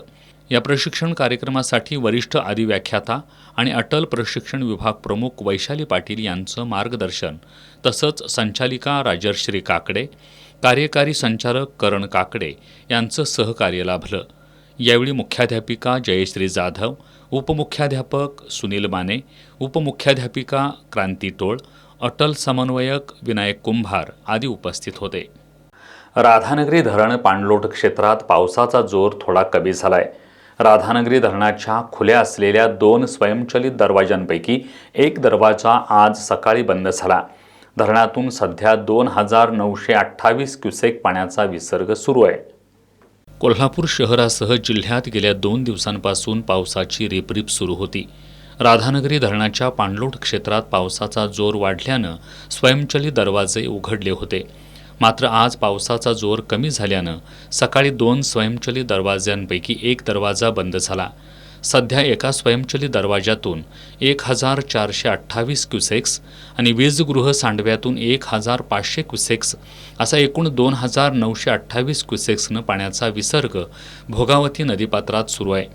या प्रशिक्षण कार्यक्रमासाठी वरिष्ठ आदिव्याख्याता आणि अटल प्रशिक्षण विभाग प्रमुख वैशाली पाटील यांचं मार्गदर्शन तसंच संचालिका राजर्श्री काकडे, कार्यकारी संचालक करण काकडे यांचं सहकार्य लाभलं. यावेळी मुख्याध्यापिका जयश्री जाधव, उपमुख्याध्यापक सुनील माने, उपमुख्याध्यापिका क्रांती टोळ, अटल समन्वयक विनायक कुंभार आदी उपस्थित होते. राधानगरी धरण पाणलोट क्षेत्रात पावसाचा जोर थोडा कमी झालाय. राधानगरी धरणाच्या खुल्या असलेल्या 2 स्वयंचलित दरवाजांपैकी एक दरवाजा आज सकाळी बंद झाला. धरणातून सध्या 2928 क्युसेक पाण्याचा विसर्ग सुरू आहे. कोल्हापूर शहरासह जिल्ह्यात गेल्या 2 दिवसांपासून पावसाची रिपरिप सुरू होती. राधानगरी धरणाच्या पाणलोट क्षेत्रात पावसाचा जोर वाढल्यानं स्वयंचलित दरवाजे उघडले होते. मात्र आज पावसाचा जोर कमी झाल्यानं सकाळी 2 स्वयंचलित दरवाज्यांपैकी एक दरवाजा बंद झाला. सध्या एका स्वयंचलित दरवाजातून 1428 क्युसेक्स आणि वीजगृह सांडव्यातून 1500 क्युसेक्स असा एकूण 2928 क्युसेक्सनं पाण्याचा विसर्ग भोगावती नदीपात्रात सुरू आहे.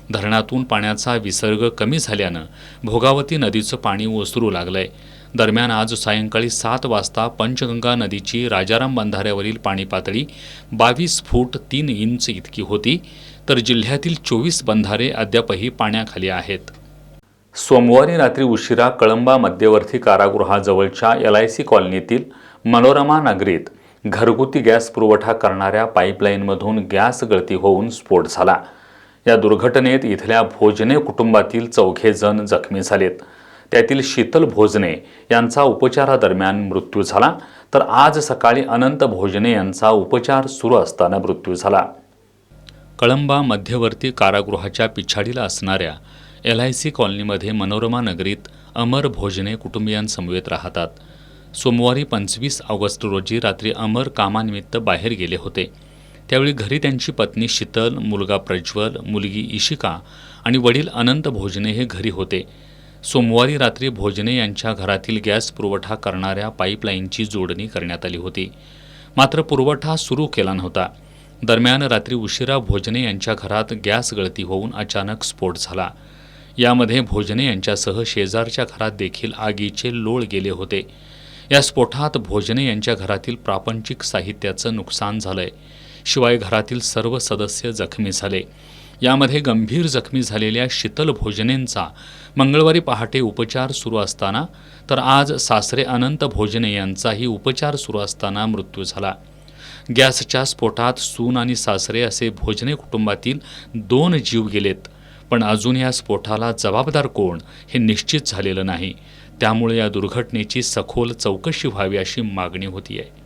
धरणातून पाण्याचा विसर्ग कमी झाल्यानं भोगावती नदीचं पाणी ओसरू लागलंय. दरम्यान आज सायंकाळी 7 वाजता पंचगंगा नदीची राजाराम बंधाऱ्यावरील पाणी पातळी 22 फूट 3 इंच इतकी होती, तर जिल्ह्यातील 24 बंधारे अद्यापही पाण्याखाली आहेत. सोमवारी रात्री उशिरा कळंबा मध्यवर्ती कारागृहाजवळच्या LIC कॉलनीतील मनोरमा नगरीत घरगुती गॅस पुरवठा करणाऱ्या पाईपलाईनमधून गॅस गळती होऊन स्फोट झाला. या दुर्घटनेत इथल्या भोजने कुटुंबातील 4 जण जखमी झालेत. त्यातील शीतल भोजने यांचा उपचारादरम्यान मृत्यू झाला, तर आज सकाळी अनंत भोजने यांचा उपचार सुरू असताना मृत्यू झाला. कळंबा मध्यवर्ती कारागृहाच्या पिछाडीला असणाऱ्या LIC कॉलनीमध्ये मनोरमा नगरीत अमर भोजने कुटुंबियांसमवेत राहतात. सोमवारी 25 ऑगस्ट रोजी रात्री अमर कामानिमित्त बाहेर गेले होते. त्यावेळी घरी त्यांची पत्नी शीतल, मुलगा प्रज्वल, मुलगी इशिका आणि वडील अनंत भोजने हे घरी होते. सोमवारी रात्री भोजने यांच्या घरातील गॅस पुरवठा करणाऱ्या पाईपलाईनची जोडणी करण्यात आली होती, मात्र पुरवठा सुरू केला नव्हता. दरम्यान रात्री उशिरा भोजने यांच्या घरात गॅस गळती होऊन अचानक स्फोट झाला. यामध्ये भोजने यांच्यासह शेजारच्या घरात देखील आगीचे लोळ गेले होते. या स्फोटात भोजने यांच्या घरातील प्रापंचिक साहित्याचं नुकसान झालंय. शिवाय घरातील सर्व सदस्य जखमी झाले. यामध्ये गंभीर जखमी झालेल्या शीतल भोजनेंचा मंगळवारी पहाटे उपचार सुरू असताना, तर आज सासरे अनंत भोजने यांचाही उपचार सुरू असताना मृत्यू झाला. गॅसच्या स्फोटात सून आणि सासरे असे भोजने कुटुंबातील 2 जीव गेलेत. पण अजून या स्फोटाला जबाबदार कोण हे निश्चित झालेलं नाही. त्यामुळे या दुर्घटनेची सखोल चौकशी व्हावी अशी मागणी होती आहे.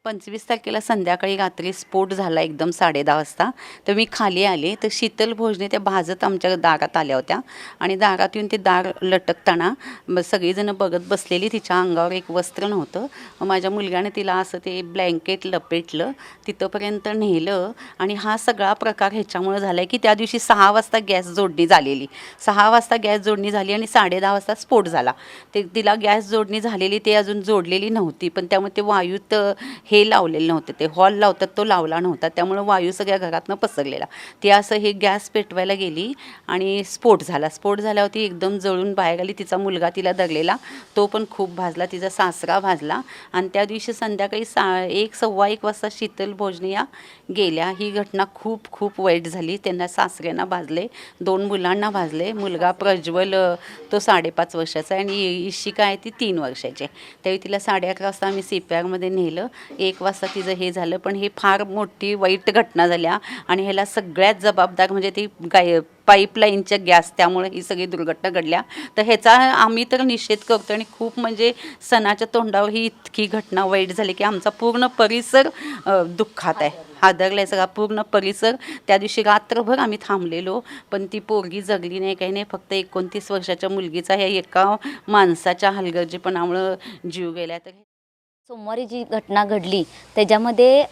25 तारखेला संध्याकाळी रात्री स्फोट झाला एकदम 10:30 वाजता. तर मी खाली आले तर शीतल भोजने त्या भाजत आमच्या दारात आल्या होत्या आणि दारात येऊन ते दार लटकताना सगळीजणं बघत बसलेली. तिच्या अंगावर एक वस्त्र नव्हतं. माझ्या मुलग्याने तिला असं ते ब्लँकेट लपेटलं, तिथंपर्यंत नेलं. आणि हा सगळा प्रकार ह्याच्यामुळे झाला आहे की त्या दिवशी 6 वाजता गॅस जोडणी झालेली. 6 वाजता गॅस जोडणी झाली आणि 10:30 वाजता स्फोट झाला. ते तिला गॅस जोडणी झालेली ते अजून जोडलेली नव्हती, पण त्यामुळे ते वायूत हे लावलेलं नव्हतं. ते हॉल लावतात तो लावला नव्हता, त्यामुळे वायू सगळ्या घरातनं पसरलेला. ती असं हे गॅस पेटवायला गेली आणि स्फोट झाला. स्फोट झाल्यावर ती एकदम जळून बाहेर आली. तिचा मुलगा तिला धरलेला, तो पण खूप भाजला. तिचा सासरा भाजला. आणि त्या दिवशी संध्याकाळी 1-1:15 वाजता शीतल भोजने या गेल्या. ही घटना खूप खूप वाईट झाली. त्यांना सासऱ्यांना भाजले, 2 मुलांना भाजले. मुलगा प्रज्वल तो 5.5 वर्षाचा आहे आणि इशिका आहे ती 3 वर्षाची आहे. त्यावेळी तिला 11:30 वाजता आम्ही CPR नेलं. 1 वाजता तिचं हे झालं. पण हे फार मोठी वाईट घटना झाल्या आणि ह्याला सगळ्यात जबाबदार म्हणजे ती पाईपलाईनच्या गॅस, त्यामुळे ही सगळी दुर्घटना घडल्या. तर ह्याचा आम्ही तर निषेध करतो आणि खूप म्हणजे सणाच्या तोंडावर ही इतकी घटना वाईट झाली की आमचा पूर्ण परिसर दुःखात आहे. हादरला आहे सगळा पूर्ण परिसर. त्या दिवशी रात्रभर आम्ही थांबलेलो, पण ती पोरगी जगली नाही, काही नाही. फक्त 29 वर्षाच्या मुलगीचा ह्या एका माणसाच्या हलगर्जीपणामुळं जीव गेला. तर सोमवारी जी घटना घडली त्याच्यामध्ये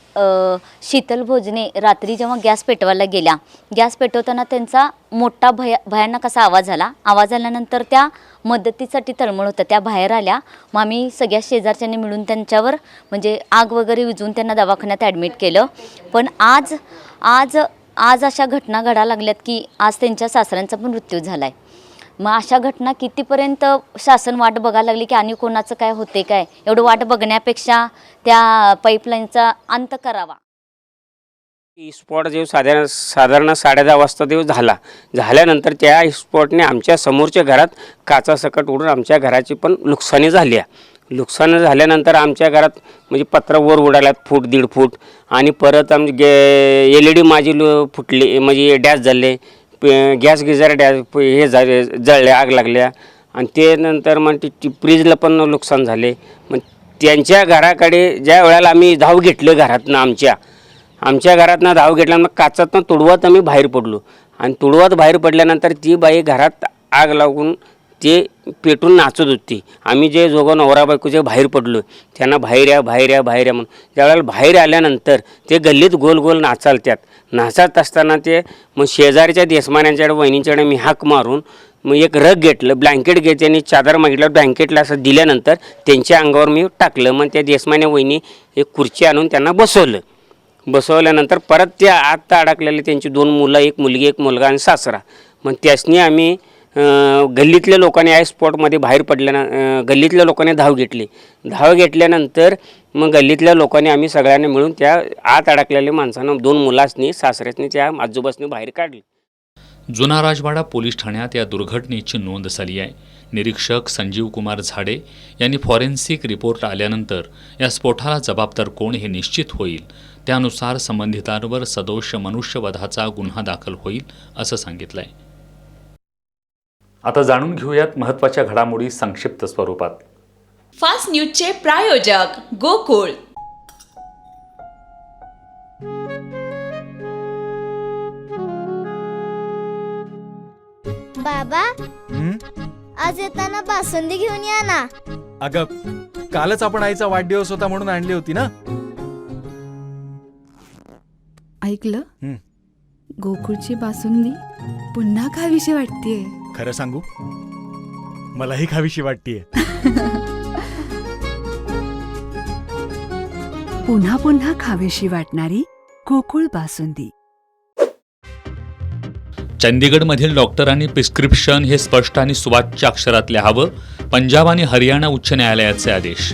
शीतल भोजने रात्री जेव्हा गॅस पेटवायला गेल्या, गॅस पेटवताना त्यांचा मोठा भयानक असा आवाज आला. आवाज आल्यानंतर त्या मदतीसाठी तळमळ होत्या, त्या बाहेर आल्या. मग आम्ही सगळ्या शेजारच्यांनी मिळून त्यांच्यावर म्हणजे आग वगैरे विझवून त्यांना दवाखान्यात ॲडमिट केलं. पण आज अशा घटना घडायला लागल्यात की आज त्यांच्या सासऱ्यांचा पण मृत्यू झाला आहे. मग अशा घटना कितीपर्यंत शासन वाट बघायला लागली की आणि कोणाचं काय होते काय, एवढं वाट बघण्यापेक्षा त्या पाईपलाईनचा अंत करावा. स्पॉट जो साधारण 10:30 वाजता जो झाल्यानंतर त्या स्पॉटने आमच्या समोरच्या घरात काचा सकट उडून आमच्या घराची पण नुकसानी झाली आहे. नुकसान झाल्यानंतर आमच्या घरात म्हणजे पत्रा वर उडाल्यात 1-1.5 फूट आणि परत LED माझी फुटली म्हणजे डॅश झाले. गॅस गिझर हे झाले, जळले, आग लागल्या. आणि ते नंतर मग ती फ्रीजला पण नुकसान झाले. मग त्यांच्या घराकडे ज्या वेळेला आम्ही धाव घेतलं घरातनं आमच्या घरातनं धाव घेतल्यानं मग काचातनं तुडवत आम्ही बाहेर पडलो आणि तुडवत बाहेर पडल्यानंतर ती बाई घरात आग लागून ते पेटून नाचत होती. आम्ही जे जोगं नवरा बायको जे बाहेर पडलो त्यांना बाहेर या बाहेर या बाहेर या म्हणून त्यावेळेला बाहेर आल्यानंतर ते गल्लीत गोल गोल नाचालत्यात. नाचत असताना ते मग शेजारच्या देशमान्यांच्याकडे वहिनींच्याकडे मी हाक मारून मग एक रग घेतलं, ब्लँकेट घे, त्यांनी चादर मागितलं, ब्लँकेटला असं दिल्यानंतर त्यांच्या अंगावर मी टाकलं. मग त्या देशमान्या वहिनी एक खुर्ची आणून त्यांना बसवल्यानंतर परत त्या आत अडकलेले त्यांची 2 मुलं, एक मुलगी एक मुलगा आणि सासरा. मग त्यासनी आम्ही गल्लीतल्या लोकांनी या स्पॉटमध्ये बाहेर पडल्यानं गल्लीतल्या लोकांनी धाव घेतल्यानंतर मग गल्लीतल्या लोकांनी आम्ही सगळ्यांनी मिळून त्या आत अडकलेल्या माणसांना 2 मुलासनी सासऱ्यासनी त्या आजोबासनी बाहेर काढले. जुना राजवाडा पोलीस ठाण्यात या दुर्घटनेची नोंद झाली आहे. निरीक्षक संजीव कुमार झाडे यांनी फॉरेन्सिक रिपोर्ट आल्यानंतर या स्फोटाला जबाबदार कोण हे निश्चित होईल. त्यानुसार संबंधितांवर सदोष मनुष्यवधाचा गुन्हा दाखल होईल असं सांगितलंय. आता जाणून घेऊयात महत्त्वाच्या घडामोडी संक्षिप्त स्वरूपात. फास्ट न्यूजचे प्रायोजक गोकुळ. बाबा आज येताना बासुंदी घेऊन या ना. अगं कालच आपण आईचा वाढदिवस होता म्हणून आणली होती ना. ऐकलं, गोकुळची बासुंदी पुन्हा खावीशी वाटतेय. खरं सांगू, मलाही खावीशी वाटतेय. पुन्हा पुन्हा खावीशी वाटणारी गोकुळ बासुंदी. चंदीगडमधील डॉक्टरांनी प्रिस्क्रिप्शन हे स्पष्ट आणि सुवाच्य अक्षरात लिहावं. पंजाब आणि हरियाणा उच्च न्यायालयाचे आदेश.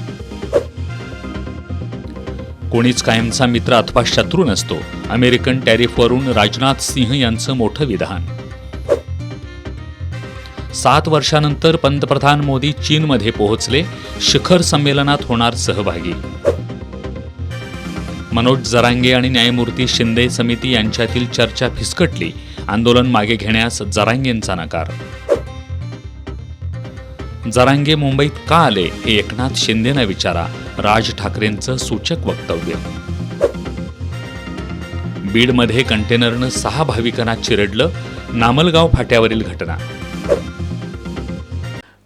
कोणीच कायमचा मित्र अथवा शत्रू नसतो. अमेरिकन टॅरिफवरून राजनाथ सिंह यांचं मोठं विधान. 7 वर्षानंतर पंतप्रधान मोदी चीनमध्ये पोहोचले. शिखर संमेलनात होणार सहभागी. मनोज जरांगे आणि न्यायमूर्ती शिंदे समिती यांच्यातील चर्चा फिसकटली. आंदोलन मागे घेण्यास जरांगेंचा नकार. जरांगे मुंबईत का आले हे एकनाथ शिंदेंना विचारा. राज ठाकरेंचं सूचक वक्तव्य. बीडमध्ये कंटेनरनं 6 भाविकांना चिरडलं. नामलगाव फाट्यावरील घटना.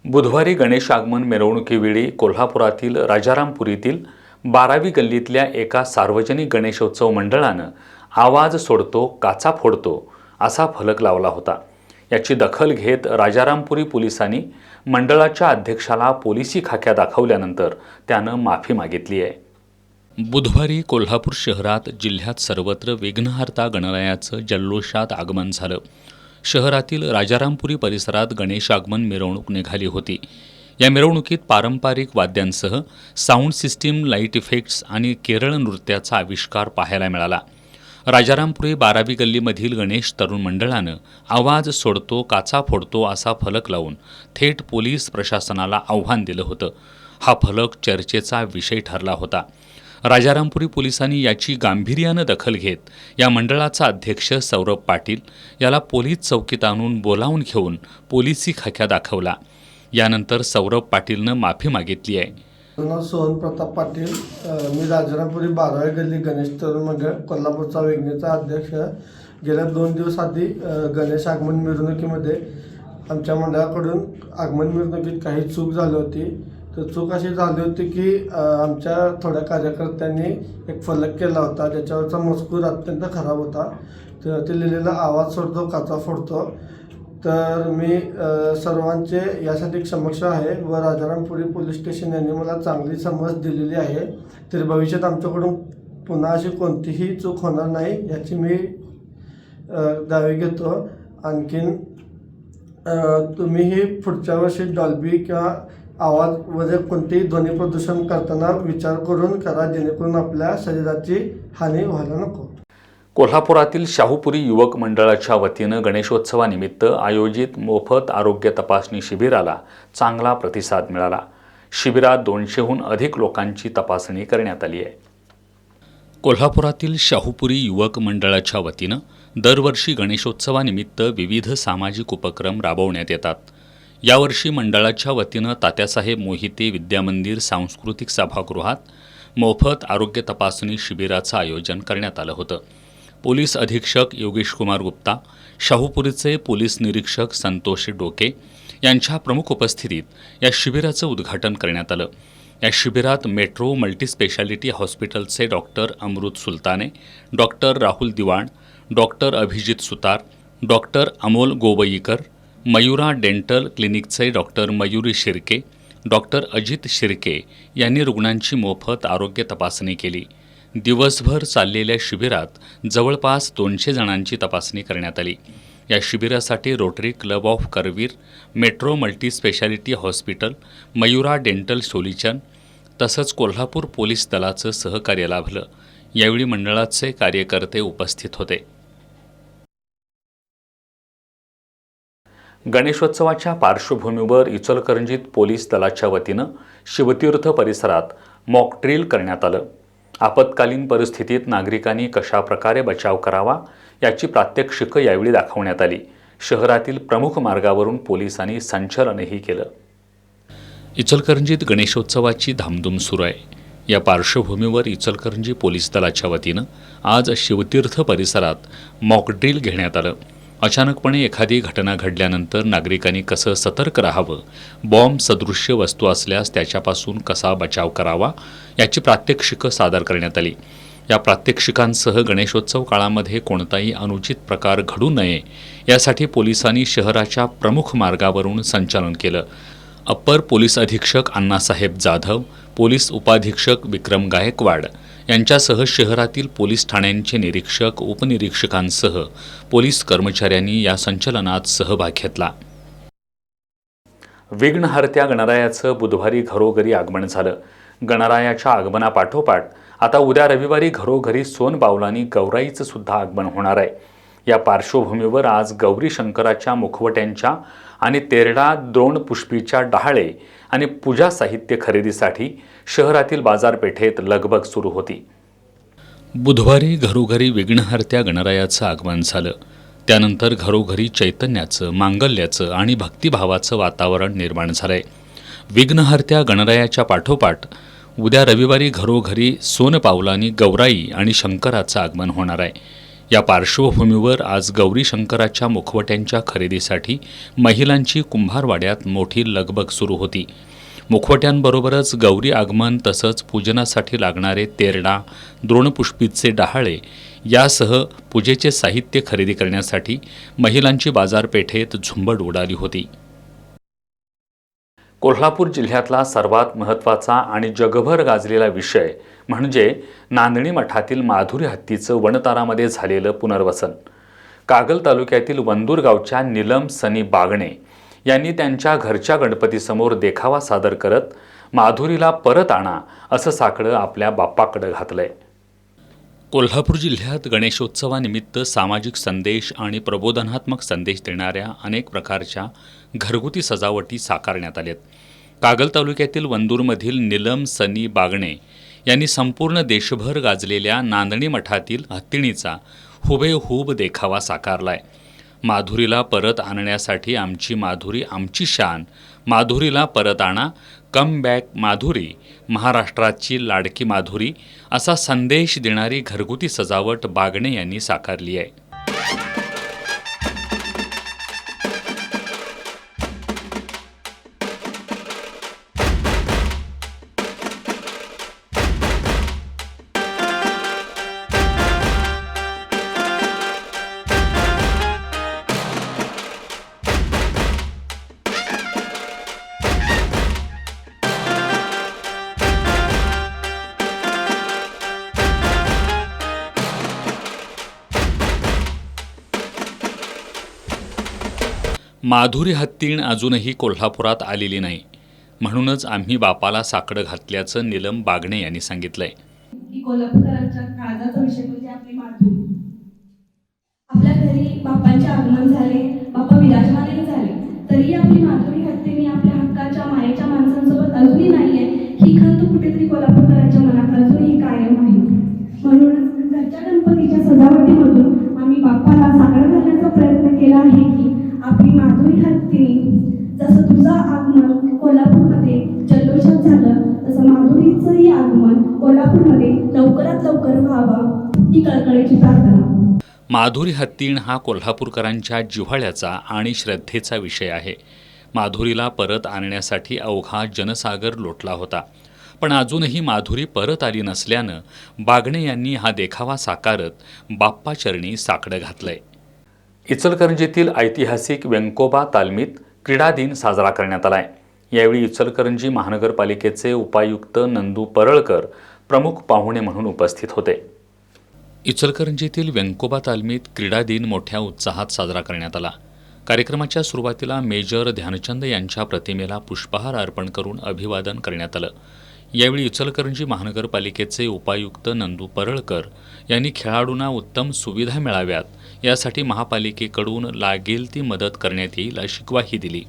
बुधवारी गणेश आगमन मिरवणुकीवेळी कोल्हापुरातील राजारामपुरीतील 12वी गल्लीतल्या एका सार्वजनिक गणेशोत्सव मंडळानं आवाज सोडतो काचा फोडतो असा फलक लावला होता. याची दखल घेत राजारामपुरी पोलिसांनी मंडळाच्या अध्यक्षाला पोलिसी खाक्या दाखवल्यानंतर त्यानं माफी मागितली आहे. बुधवारी कोल्हापूर शहरात जिल्ह्यात सर्वत्र विघ्नहर्ता गणरायाचं जल्लोषात आगमन झालं. शहरातील राजारामपुरी परिसरात गणेश आगमन मिरवणूक निघाली होती. या मिरवणुकीत पारंपरिक वाद्यांसह साऊंड सिस्टीम, लाईट इफेक्ट्स आणि केरळ नृत्याचा आविष्कार पाहायला मिळाला. राजारामपुरी 12वी गल्लीमधील गणेश तरुण मंडळानं आवाज सोडतो काचा फोडतो असा फलक लावून थेट पोलीस प्रशासनाला आव्हान दिलं होतं. हा फलक चर्चेचा विषय ठरला होता. राजारामपुरी पोलिसांनी याची गांभीर्यानं दखल घेत या मंडळाचा अध्यक्ष सौरभ पाटील याला पोलीस चौकीत आणून बोलावून घेऊन पोलिसी खाक्या दाखवला. यानंतर सौरभ पाटीलनं माफी मागितली आहे. सोहन प्रताप पाटील, मी राजारामपुरी 12वी गल्ली गणेश तरुण मंडळ कोल्हापूरचा वेगणीचा अध्यक्ष. गेल्या 2 दिवस आधी गणेश आगमन मिरवणुकीमध्ये आमच्या मंडळाकडून आगमन मिरवणुकीत काही चूक झाली होती. तर चूक अशी झाली होती की आमच्या थोड्या कार्यकर्त्यांनी एक फलक केला होता ज्याच्यावरचा मजकूर अत्यंत खराब होता. तर ते लिहिलेला आवाज सोडतो काचा फोडतो. तर मी सर्वांचे यासाठी क्षमस्व आहे व राजारामपुरी पोलीस स्टेशन यांनी मला चांगली समज दिलेली आहे. तर भविष्यात आमच्याकडून पुन्हा अशी कोणतीही चूक होणार नाही याची मी दावे घेतो. आणखीन तुम्हीही पुढच्या वर्षी डॉल्बी किंवा आवाज वगैरे कोणतेही ध्वनी प्रदूषण करताना विचार करून करा जेणेकरून आपल्या शरीराची हानी व्हायला नको. कोल्हापुरातील शाहूपुरी युवक मंडळाच्या वतीनं गणेशोत्सवानिमित्त आयोजित मोफत आरोग्य तपासणी शिबिराला चांगला प्रतिसाद मिळाला. शिबिरात 200हून अधिक लोकांची तपासणी करण्यात आली आहे. कोल्हापुरातील शाहूपुरी युवक मंडळाच्या वतीनं दरवर्षी गणेशोत्सवानिमित्त विविध सामाजिक उपक्रम राबवण्यात येतात. यावर्षी मंडळाच्या वतीनं तात्यासाहेब मोहिते विद्यामंदिर सांस्कृतिक सभागृहात मोफत आरोग्य तपासणी शिबिराचं आयोजन करण्यात आलं होतं. पोलीस अधीक्षक योगेश कुमार गुप्ता, शाहूपुरीचे पोलीस निरीक्षक संतोष डोके यांच्या प्रमुख उपस्थितीत या शिबिराचं उद्घाटन करण्यात आलं. या शिबिरात मेट्रो मल्टीस्पेशालिटी हॉस्पिटलचे doctor Amrit Sultane, doctor Rahul Diwan, doctor Abhijit Sutar, doctor Amol Govaikar, Mayura dental क्लिनिकचे डॉक्टर मयुरी शिर्के, डॉक्टर अजित शिर्के यांनी रुग्णांची मोफत आरोग्य तपासणी केली. दिवसभर चाललेल्या शिबिरात जवळपास 200 जणांची तपासणी करण्यात आली. या शिबिरासाठी rotary club of Karveer, metro multispeciality hospital, Mayura dental solution तसंच कोल्हापूर पोलीस दलाचं सहकार्य लाभलं. यावेळी मंडळाचे कार्यकर्ते उपस्थित होते. गणेशोत्सवाच्या पार्श्वभूमीवर इचलकरंजीत पोलीस दलाच्या वतीनं शिवतीर्थ परिसरात मॉक ड्रिल करण्यात आलं. आपत्कालीन परिस्थितीत नागरिकांनी कशाप्रकारे बचाव करावा याची प्रात्यक्षिकं यावेळी दाखवण्यात आली. शहरातील प्रमुख मार्गावरून पोलिसांनी संचलनही केलं. इचलकरंजीत गणेशोत्सवाची धामधूम सुरू आहे. या पार्श्वभूमीवर इचलकरंजी पोलीस दलाच्या वतीनं आज शिवतीर्थ परिसरात मॉक ड्रिल घेण्यात आलं. अचानकपणे एखादी घटना घडल्यानंतर नागरिकांनी कसं सतर्क राहावं, बॉम्ब सदृश्य वस्तू असल्यास त्याच्यापासून कसा बचाव करावा याची प्रात्यक्षिकं सादर करण्यात आली. या प्रात्यक्षिकांसह गणेशोत्सव काळामध्ये कोणताही अनुचित प्रकार घडू नये यासाठी पोलिसांनी शहराच्या प्रमुख मार्गावरून संचालन केलं. अप्पर पोलीस अधीक्षक अण्णासाहेब जाधव, पोलीस उपाधीक्षक विक्रम गायकवाड यांच्यासह शहरातील पोलीस ठाण्यांचे निरीक्षक, उपनिरीक्षकांसह पोलीस कर्मचाऱ्यांनी या संचलनात सहभाग घेतला. विघ्नहर्त्या गणरायाचं बुधवारी घरोघरी आगमन झालं. गणरायाच्या आगमनापाठोपाठ आता उद्या रविवारी घरोघरी सोनबावलांनी गौराईचं सुद्धा आगमन होणार आहे. या पार्श्वभूमीवर आज गौरी शंकराच्या मुखवट्यांच्या आणि तेरडा द्रोणपुष्पीच्या डहाळे आणि पूजा साहित्य खरेदीसाठी शहरातील बाजारपेठेत लगबग सुरू होती. बुधवारी घरोघरी विघ्नहर्त्या गणरायाचं आगमन झालं. त्यानंतर घरोघरी चैतन्याचं, मांगल्याचं आणि भक्तिभावाचं वातावरण निर्माण झालंय. विघ्नहर्त्या गणरायाच्या पाठोपाठ उद्या रविवारी घरोघरी सोनपावलांनी गौराई आणि शंकराचं आगमन होणार आहे. या पार्श्वभूमीवर आज गौरी शंकराच्या मुखवट्यांच्या खरेदीसाठी महिलांची कुंभारवाड्यात मोठी लगबग सुरू होती. मुखवट्यांबरोबरच गौरी आगमन तसंच पूजनासाठी लागणारे तेरडा, द्रोणपुष्पीचे डहाळे यासह पूजेचे साहित्य खरेदी करण्यासाठी महिलांची बाजारपेठेत झुंबड उडाली होती. कोल्हापूर जिल्ह्यातला सर्वात महत्त्वाचा आणि जगभर गाजलेला विषय म्हणजे नांदणी मठातील माधुरी हत्तीचं वनतारामध्ये झालेलं पुनर्वसन. कागल तालुक्यातील वंदूर गावच्या नीलम सनी बागणे यांनी त्यांच्या घरच्या गणपतीसमोर देखावा सादर करत माधुरीला परत आणा असं साकडं आपल्या बाप्पाकडे घातलंय. कोल्हापूर जिल्ह्यात गणेशोत्सवानिमित्त सामाजिक संदेश आणि प्रबोधनात्मक संदेश देणाऱ्या अनेक प्रकारच्या घरगुती सजावटी साकारण्यात आल्यात. कागल तालुक्यातील वंदूरमधील नीलम सनी बागणे यांनी संपूर्ण देशभर गाजलेल्या नांदणी मठातील हत्तीणीचा हुबेहूब देखावा साकारलाय. माधुरीला परत आणण्यासाठी आमची माधुरी आमची शान, माधुरीला परत आणा, कम बॅक माधुरी, महाराष्ट्राची लाडकी माधुरी असा संदेश देणारी घरगुती सजावट बागणे यांनी साकारली आहे. माधुरी हत्तीण अजूनही कोल्हापुरात आलेली नाही, म्हणूनच आम्ही बापाला साकडं घातल्याचं नीलम बागणे यांनी सांगितलंय. की कोल्हापूरकरांच्या काळजाचा विषय म्हणजे आपली माधुरी. आपल्या घरी बापांचे आगमन झाले, बाप्पा विराजमानही झाले, तरी आपली माधुरी हत्तीने आपल्या हक्काच्या मायेच्या माणसांसोबत अजूनही नाहीये ही खंत कुठेतरी कोल्हापूरकरांच्या मनात अजूनही कायम आहे. म्हणून घरच्या गणपतीच्या सजावटीमधून आम्ही बाप्पाला साकडं घालण्याचा प्रयत्न केला आहे की आपली माधुरी हत्तीने जसं तुझं आगमन कोल्हापूरमध्ये जल्लोषात झालं तसं माधुरीचंही आगमन कोल्हापूरमध्ये लवकरात लवकर व्हावं ही कळकळीची प्रार्थना. माधुरी हत्तीण हा कोल्हापूरकरांच्या जिव्हाळ्याचा आणि श्रद्धेचा विषय आहे. माधुरीला परत आणण्यासाठी अवघा जनसागर लोटला होता. पण अजूनही माधुरी परत आली नसल्यानं बागणे यांनी हा देखावा साकारत बाप्पाचरणी साकडं घातलंय. इचलकरंजीतील ऐतिहासिक व्यंकोबा तालमीत क्रीडा दिन साजरा करण्यात आलाय. यावेळी इचलकरंजी महानगरपालिकेचे उपायुक्त नंदू परळकर प्रमुख पाहुणे म्हणून उपस्थित होते. इचलकरंजीतील व्यंकोबा तालमीत क्रीडा दिन मोठ्या उत्साहात साजरा करण्यात आला. कार्यक्रमाच्या सुरुवातीला मेजर ध्यानचंद यांच्या प्रतिमेला पुष्पहार अर्पण करून अभिवादन करण्यात आलं. यावेळी इचलकरंजी महानगरपालिकेचे उपायुक्त नंदू परळकर यांनी खेळाडूंना उत्तम सुविधा मिळाव्यात यासाठी महापालिकेकडून लागेल ती मदत करण्यात येईल अशी ग्वाही दिली.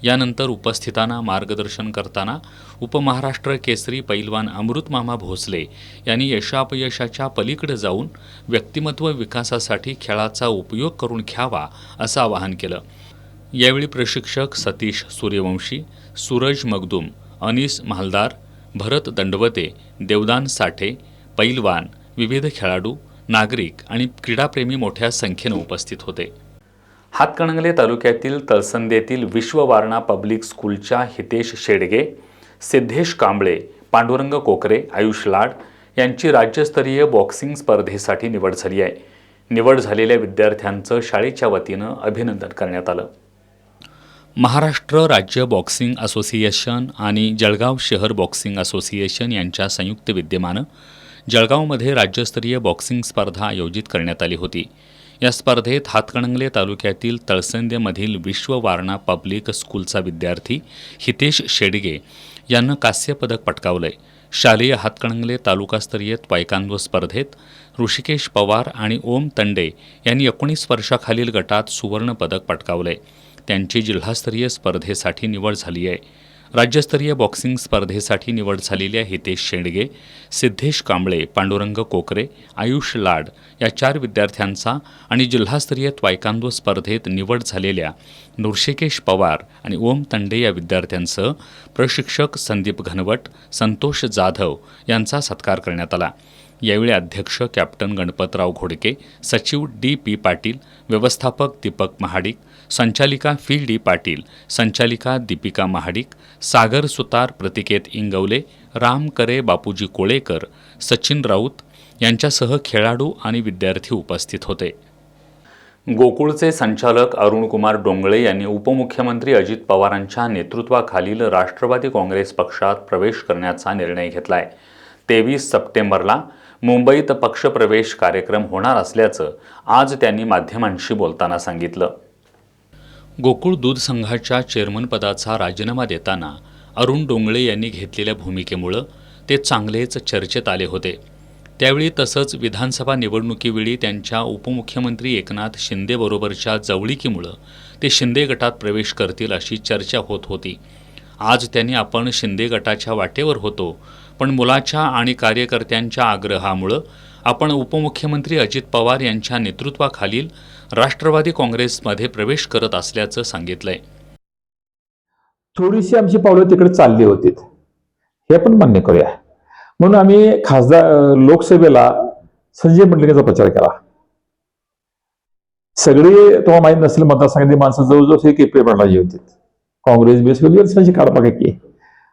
यानंतर उपस्थितांना मार्गदर्शन करताना उपमहाराष्ट्र केसरी पैलवान अमृतमामा भोसले यांनी यशापयशाच्या पलीकडे जाऊन व्यक्तिमत्व विकासासाठी खेळाचा उपयोग करून घ्यावा असं आवाहन केलं. यावेळी प्रशिक्षक सतीश सूर्यवंशी, सूरज मगदूम, अनीस महालदार, भरत दंडवते, देवदान साठे, पैलवान, विविध खेळाडू, नागरिक आणि क्रीडाप्रेमी मोठ्या संख्येनं उपस्थित होते. हातकणंगले तालुक्यातील तळसंदेतील विश्ववारणा पब्लिक स्कूलच्या हितेश शेडगे, सिद्धेश कांबळे, पांडुरंग कोकरे, आयुष लाड यांची राज्यस्तरीय बॉक्सिंग स्पर्धेसाठी निवड झाली आहे. निवड झालेल्या विद्यार्थ्यांचं शाळेच्या वतीनं अभिनंदन करण्यात आलं. महाराष्ट्र राज्य बॉक्सिंग असोसिएशन आणि जळगाव शहर बॉक्सिंग असोसिएशन यांच्या संयुक्त विद्यमानं जळगावमध्ये राज्यस्तरीय बॉक्सिंग स्पर्धा आयोजित करण्यात आली होती. या स्पर्धेत हातकणंगले तालुक्यातील तळसंदेमधील विश्ववारणा पब्लिक स्कूलचा विद्यार्थी हितेश शेडगे यानं कांस्यपदक पटकावलंय. शालेय हातकणंगले तालुकास्तरीय तायक्वांदो स्पर्धेत ऋषिकेश पवार आणि ओम तंडे यांनी 19 वर्षाखालील गटात सुवर्णपदक पटकावलंय. त्यांची जिल्हास्तरीय स्पर्धेसाठी निवड झाली आहे. राज्यस्तरीय बॉक्सिंग स्पर्धेसाठी निवड झालेल्या हितेश शेंडगे, सिद्धेश कांबळे, पांडुरंग कोकरे, आयुष लाड या 4 विद्यार्थ्यांचा आणि जिल्हास्तरीय तायक्वांदो स्पर्धेत निवड झालेल्या ऋषिकेश पवार आणि ओम तंडे या विद्यार्थ्यांसह प्रशिक्षक संदीप घनवट, संतोष जाधव यांचा सत्कार करण्यात आला. यावेळी अध्यक्ष कॅप्टन गणपतराव घोडके, सचिव डी.पी. पाटील, व्यवस्थापक दीपक महाडिक, संचालिका फी डी पाटील, संचालिका दीपिका महाडिक, सागर सुतार, प्रतिकेत इंगवले, राम करे, बापूजी कोळेकर, सचिन राऊत यांच्यासह खेळाडू आणि विद्यार्थी उपस्थित होते. गोकुळचे संचालक अरुणकुमार डोंगळे यांनी उपमुख्यमंत्री अजित पवारांच्या नेतृत्वाखालील राष्ट्रवादी काँग्रेस पक्षात प्रवेश करण्याचा निर्णय घेतला आहे. 23 सप्टेंबरला मुंबईत पक्षप्रवेश कार्यक्रम होणार असल्याचं आज त्यांनी माध्यमांशी बोलताना सांगितलं. गोकुळ दूध संघाच्या चेअरमनपदाचा राजीनामा देताना अरुण डोंगळे यांनी घेतलेल्या भूमिकेमुळं ते चांगलेच चर्चेत आले होते. त्यावेळी तसंच विधानसभा निवडणुकीवेळी त्यांच्या उपमुख्यमंत्री एकनाथ शिंदेबरोबरच्या जवळीकीमुळं ते शिंदे गटात प्रवेश करतील अशी चर्चा होत होती. आज त्यांनी आपण शिंदे गटाच्या वाटेवर होतो, पण मुलाच्या आणि कार्यकर्त्यांच्या आग्रहामुळं आपण उपमुख्यमंत्री अजित पवार यांच्या नेतृत्वाखालील राष्ट्रवादी काँग्रेसमध्ये प्रवेश करत असल्याचं सांगितलंय. थोडीशी आमची पावलं तिकडे चालली होती, हे पण मान्य करूया. म्हणून आम्ही खासदार लोकसभेला संजय मंडलिकाचा प्रचार केला. सगळी तुम्हाला माहीत नसेल मतदारसंघातली माणसं जवळजवळ KP प्रणाली होती. काँग्रेस बेस काढपाकी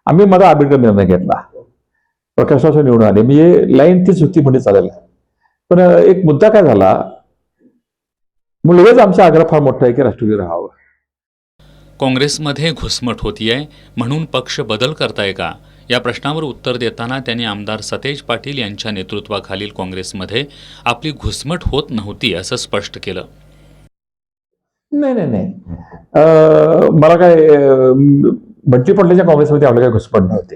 आम्ही माझा आंबेडकर निर्णय घेतला. प्रकाशराव निवडून आले, म्हणजे लाईन तीच होती म्हणजे चालेल. पण एक मुद्दा काय झाला, मग लगेच आमचा आग्रह फार मोठा आहे की राष्ट्रवादी राहावं. काँग्रेसमध्ये घुसमट होतीये म्हणून पक्ष बदल करताय का या प्रश्नावर उत्तर देताना त्यांनी आमदार सतेज पाटील यांच्या नेतृत्वाखालील काँग्रेसमध्ये आपली घुसमट होत नव्हती असं स्पष्ट केलं. नाही, मला काय बंटी पडल्याच्या काँग्रेसमध्ये आपल्या काय घुसमट नव्हती.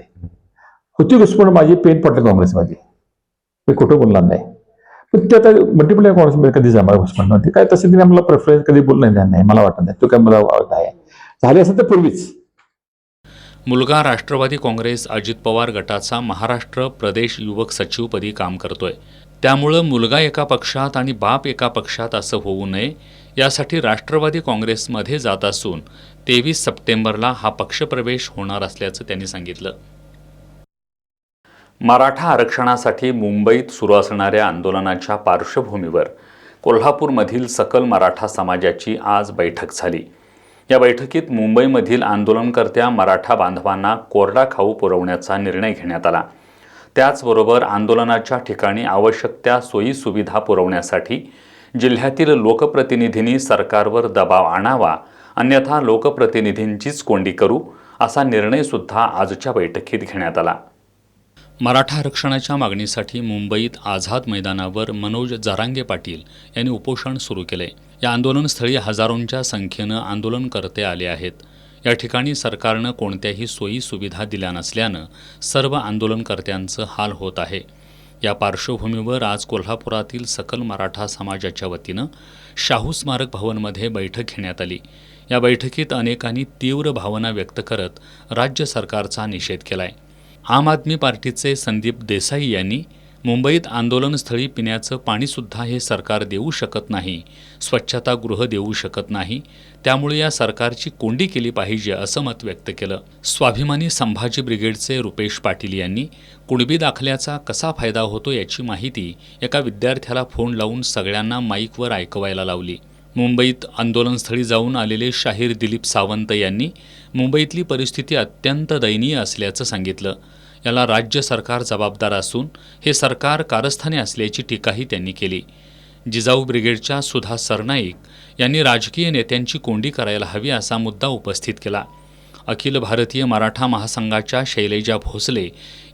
होती घुसमट माझी पेन पडले काँग्रेसमध्ये, मी कुठं बोलणार नाही. पण ते आता बंटी पडल्या काँग्रेसमध्ये कधीच आम्हाला घुसमट नव्हती. काय तसं तिने आम्हाला प्रेफरन्स कधी बोललं नाही, मला वाटत नाही तो काय मला आहे झाले असं तर पूर्वीच. मुलगा राष्ट्रवादी काँग्रेस अजित पवार गटाचा महाराष्ट्र प्रदेश युवक सचिवपदी काम करतोय. त्यामुळं मुलगा एका पक्षात आणि बाप एका पक्षात असं होऊ नये यासाठी राष्ट्रवादी काँग्रेसमध्ये जात असून 23 सप्टेंबरला हा पक्षप्रवेश होणार असल्याचं त्यांनी सांगितलं. मराठा आरक्षणासाठी मुंबईत सुरू असणाऱ्या आंदोलनाच्या पार्श्वभूमीवर कोल्हापूरमधील सकल मराठा समाजाची आज बैठक झाली. या बैठकीत मुंबईमधील आंदोलनकर्त्या मराठा बांधवांना कोरडा खाऊ पुरवण्याचा निर्णय घेण्यात आला. त्याचबरोबर आंदोलनाच्या ठिकाणी आवश्यक त्या सोयी सुविधा पुरवण्यासाठी जिल्ह्यातील लोकप्रतिनिधींनी सरकारवर दबाव आणावा, अन्यथा लोकप्रतिनिधींचीच कोंडी करू असा निर्णय सुद्धा आजच्या बैठकीत घेण्यात आला. मराठा आरक्षणाच्या मागणीसाठी मुंबईत आझाद मैदानावर मनोज जरांगे पाटील यांनी उपोषण सुरू केले. या आंदोलनस्थळी हजारोंच्या संख्येनं आंदोलनकर्ते आले आहेत. या ठिकाणी सरकारनं कोणत्याही सोयी सुविधा दिल्या नसल्यानं सर्व आंदोलनकर्त्यांचं हाल होत आहे. या पार्श्वभूमीवर आज कोल्हापुरातील सकल मराठा समाजाच्या वतीनं शाहू स्मारक भवनमध्ये बैठक घेण्यात आली. या बैठकीत अनेकांनी तीव्र भावना व्यक्त करत राज्य सरकारचा निषेध केलाय. आम आदमी पार्टीचे संदीप देसाई यांनी मुंबईत आंदोलनस्थळी पिण्याचं पाणीसुद्धा हे सरकार देऊ शकत नाही, स्वच्छतागृह देऊ शकत नाही, त्यामुळे या सरकारची कोंडी केली पाहिजे असं मत व्यक्त केलं. स्वाभिमानी संभाजी ब्रिगेडचे रुपेश पाटील यांनी कुणबी दाखल्याचा कसा फायदा होतो याची माहिती एका विद्यार्थ्याला फोन लावून सगळ्यांना माईकवर ऐकवायला लावली. मुंबईत आंदोलनस्थळी जाऊन आलेले शाहीर दिलीप सावंत यांनी मुंबईतली परिस्थिती अत्यंत दयनीय असल्याचं सांगितलं. याला राज्य सरकार जबाबदार असून हे सरकार कारस्थानी असल्याची टीकाही त्यांनी केली. जिजाऊ ब्रिगेडच्या सुधा सरनाईक यांनी राजकीय नेत्यांची कोंडी करायला हवी असा मुद्दा उपस्थित केला. अखिल भारतीय मराठा महासंघाच्या शैलजा भोसले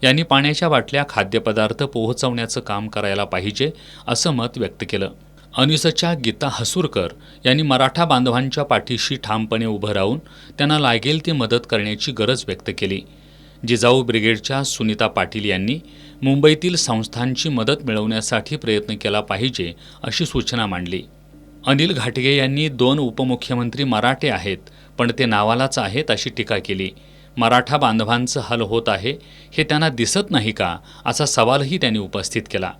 यांनी पाण्याच्या बाटल्या, खाद्यपदार्थ पोहोचवण्याचं काम करायला पाहिजे असं मत व्यक्त केलं. अनिसच्या गीता हसूरकर यांनी मराठा बांधवांच्या पाठीशी ठामपणे उभं राहून त्यांना लागेल ती मदत करण्याची गरज व्यक्त केली. जिजाऊ ब्रिगेडच्या सुनीता पाटील यांनी मुंबईतील संस्थांची मदत मिळवण्यासाठी प्रयत्न केला पाहिजे अशी सूचना मांडली. अनिल घाटगे यांनी 2 उपमुख्यमंत्री मराठे आहेत, पण ते नावालाच आहेत अशी टीका केली. मराठा बांधवांचं हाल होत आहे हे त्यांना दिसत नाही का असा सवालही त्यांनी उपस्थित केला.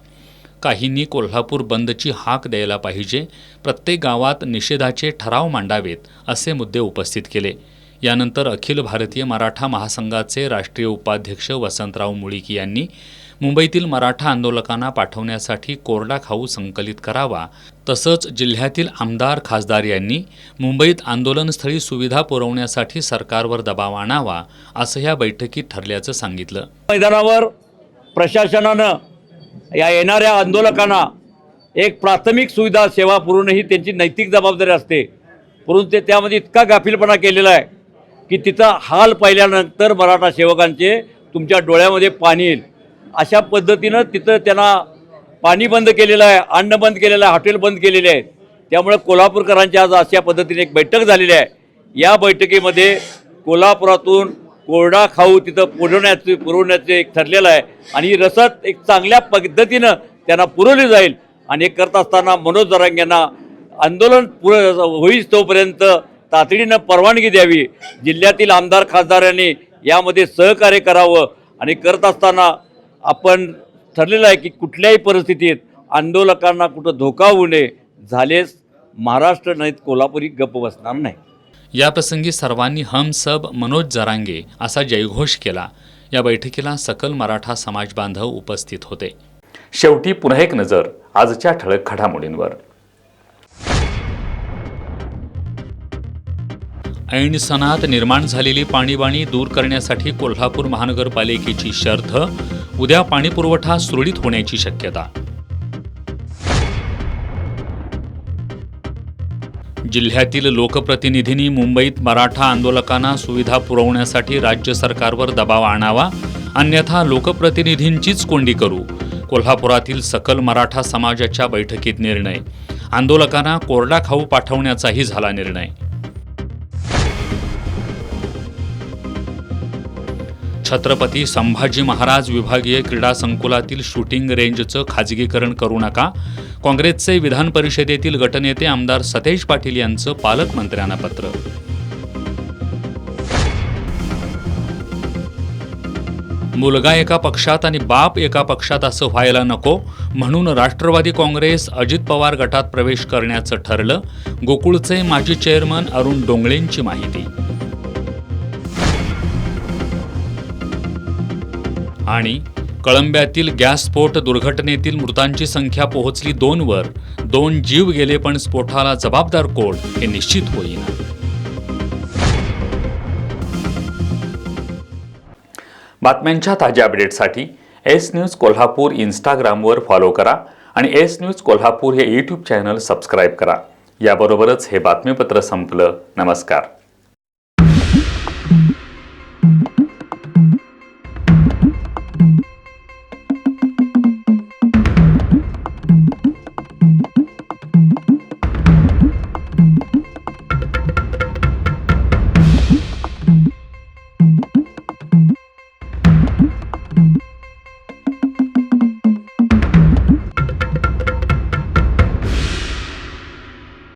काहींनी कोल्हापूर बंदची हाक द्यायला पाहिजे, प्रत्येक गावात निषेधाचे ठराव मांडावेत असे मुद्दे उपस्थित केले. यानंतर अखिल भारतीय मराठा महासंघाचे राष्ट्रीय उपाध्यक्ष वसंतराव मुळीक यांनी मुंबईतील मराठा आंदोलकांना पाठवण्यासाठी कोरडा खाऊ संकलित करावा, तसंच जिल्ह्यातील आमदार खासदार यांनी मुंबईत आंदोलनस्थळी सुविधा पुरवण्यासाठी सरकारवर दबाव आणावा असं या बैठकीत ठरल्याचं सांगितलं. मैदानावर प्रशासनानं या येणाऱ्या आंदोलकांना एक प्राथमिक सुविधा सेवा पुरवणं ही त्यांची नैतिक जबाबदारी असते, परंतु त्यामध्ये इतका गाफीलपणा केलेला आहे की तिथं हाल पाहिल्यानंतर मराठा सेवकांचे तुमच्या डोळ्यामध्ये पाणी येईल अशा पद्धतीनं तिथं त्यांना पाणी बंद केलेलं आहे, अन्न बंद केलेलं आहे, हॉटेल बंद केलेले आहेत. त्यामुळे कोल्हापूरकरांची आज अशा पद्धतीने एक बैठक झालेली आहे. या बैठकीमध्ये कोल्हापुरातून कोरडा खाऊ तिथं पुरवण्याचे एक ठरलेलं आहे आणि रसद एक चांगल्या पद्धतीनं त्यांना पुरवली जाईल. आणि हे करत असताना मनोज जरांगे यांना आंदोलन होईस तोपर्यंत तातडीनं परवानगी द्यावी. जिल्ह्यातील आमदार खासदारांनी यामध्ये सहकार्य करावं आणि करत असताना आपण ठरलेलं आहे की कुठल्याही परिस्थितीत आंदोलकांना कुठं धोका होऊ नये, झालेच महाराष्ट्र नाहीत कोल्हापुरी गप्प बसणार नाही. याप्रसंगी सर्वांनी हम सब मनोज जरांगे असा जयघोष केला. या बैठकीला सकल मराठा समाज बांधव उपस्थित होते. शेवटी पुन्हा एक नजर आजच्या ठळक घडामोडींवर. ऐन सणात निर्माण झालेली पाणीबाणी दूर करण्यासाठी कोल्हापूर महानगरपालिकेची शर्त, उद्या पाणीपुरवठा सुरळीत होण्याची शक्यता. जिल्ह्यातील लोकप्रतिनिधींनी मुंबईत मराठा आंदोलकांना सुविधा पुरवण्यासाठी राज्य सरकारवर दबाव आणावा, अन्यथा लोकप्रतिनिधींचीच कोंडी करू. कोल्हापुरातील सकल मराठा समाजाच्या बैठकीत निर्णय. आंदोलकांना कोरडा खाऊ पाठवण्याचाही झाला निर्णय. छत्रपती संभाजी महाराज विभागीय क्रीडा संकुलातील शूटिंग रेंजचं खाजगीकरण करू नका. काँग्रेसचे विधान परिषदेतील गटनेते आमदार सतेज पाटील यांचं पालकमंत्र्यांना पत्र. मुलगा एका पक्षात आणि बाप एका पक्षात असं व्हायला नको म्हणून राष्ट्रवादी काँग्रेस अजित पवार गटात प्रवेश करण्याचं ठरलं. गोकुळचे माजी चेअरमन अरुण डोंगळेंची माहिती. आणि कळंब्यातील गॅस स्फोट दुर्घटनेतील मृतांची संख्या पोहोचली 2 वर. 2 जीव गेले, पण स्फोटाला जबाबदार कोण हे निश्चित होईना. बातम्यांच्या ताज्या अपडेटसाठी एस न्यूज कोल्हापूर इंस्टाग्रामवर फॉलो करा आणि एस न्यूज कोल्हापूर हे यूट्यूब चॅनल सबस्क्राईब करा. याबरोबरच हे बातमीपत्र संपलं. नमस्कार.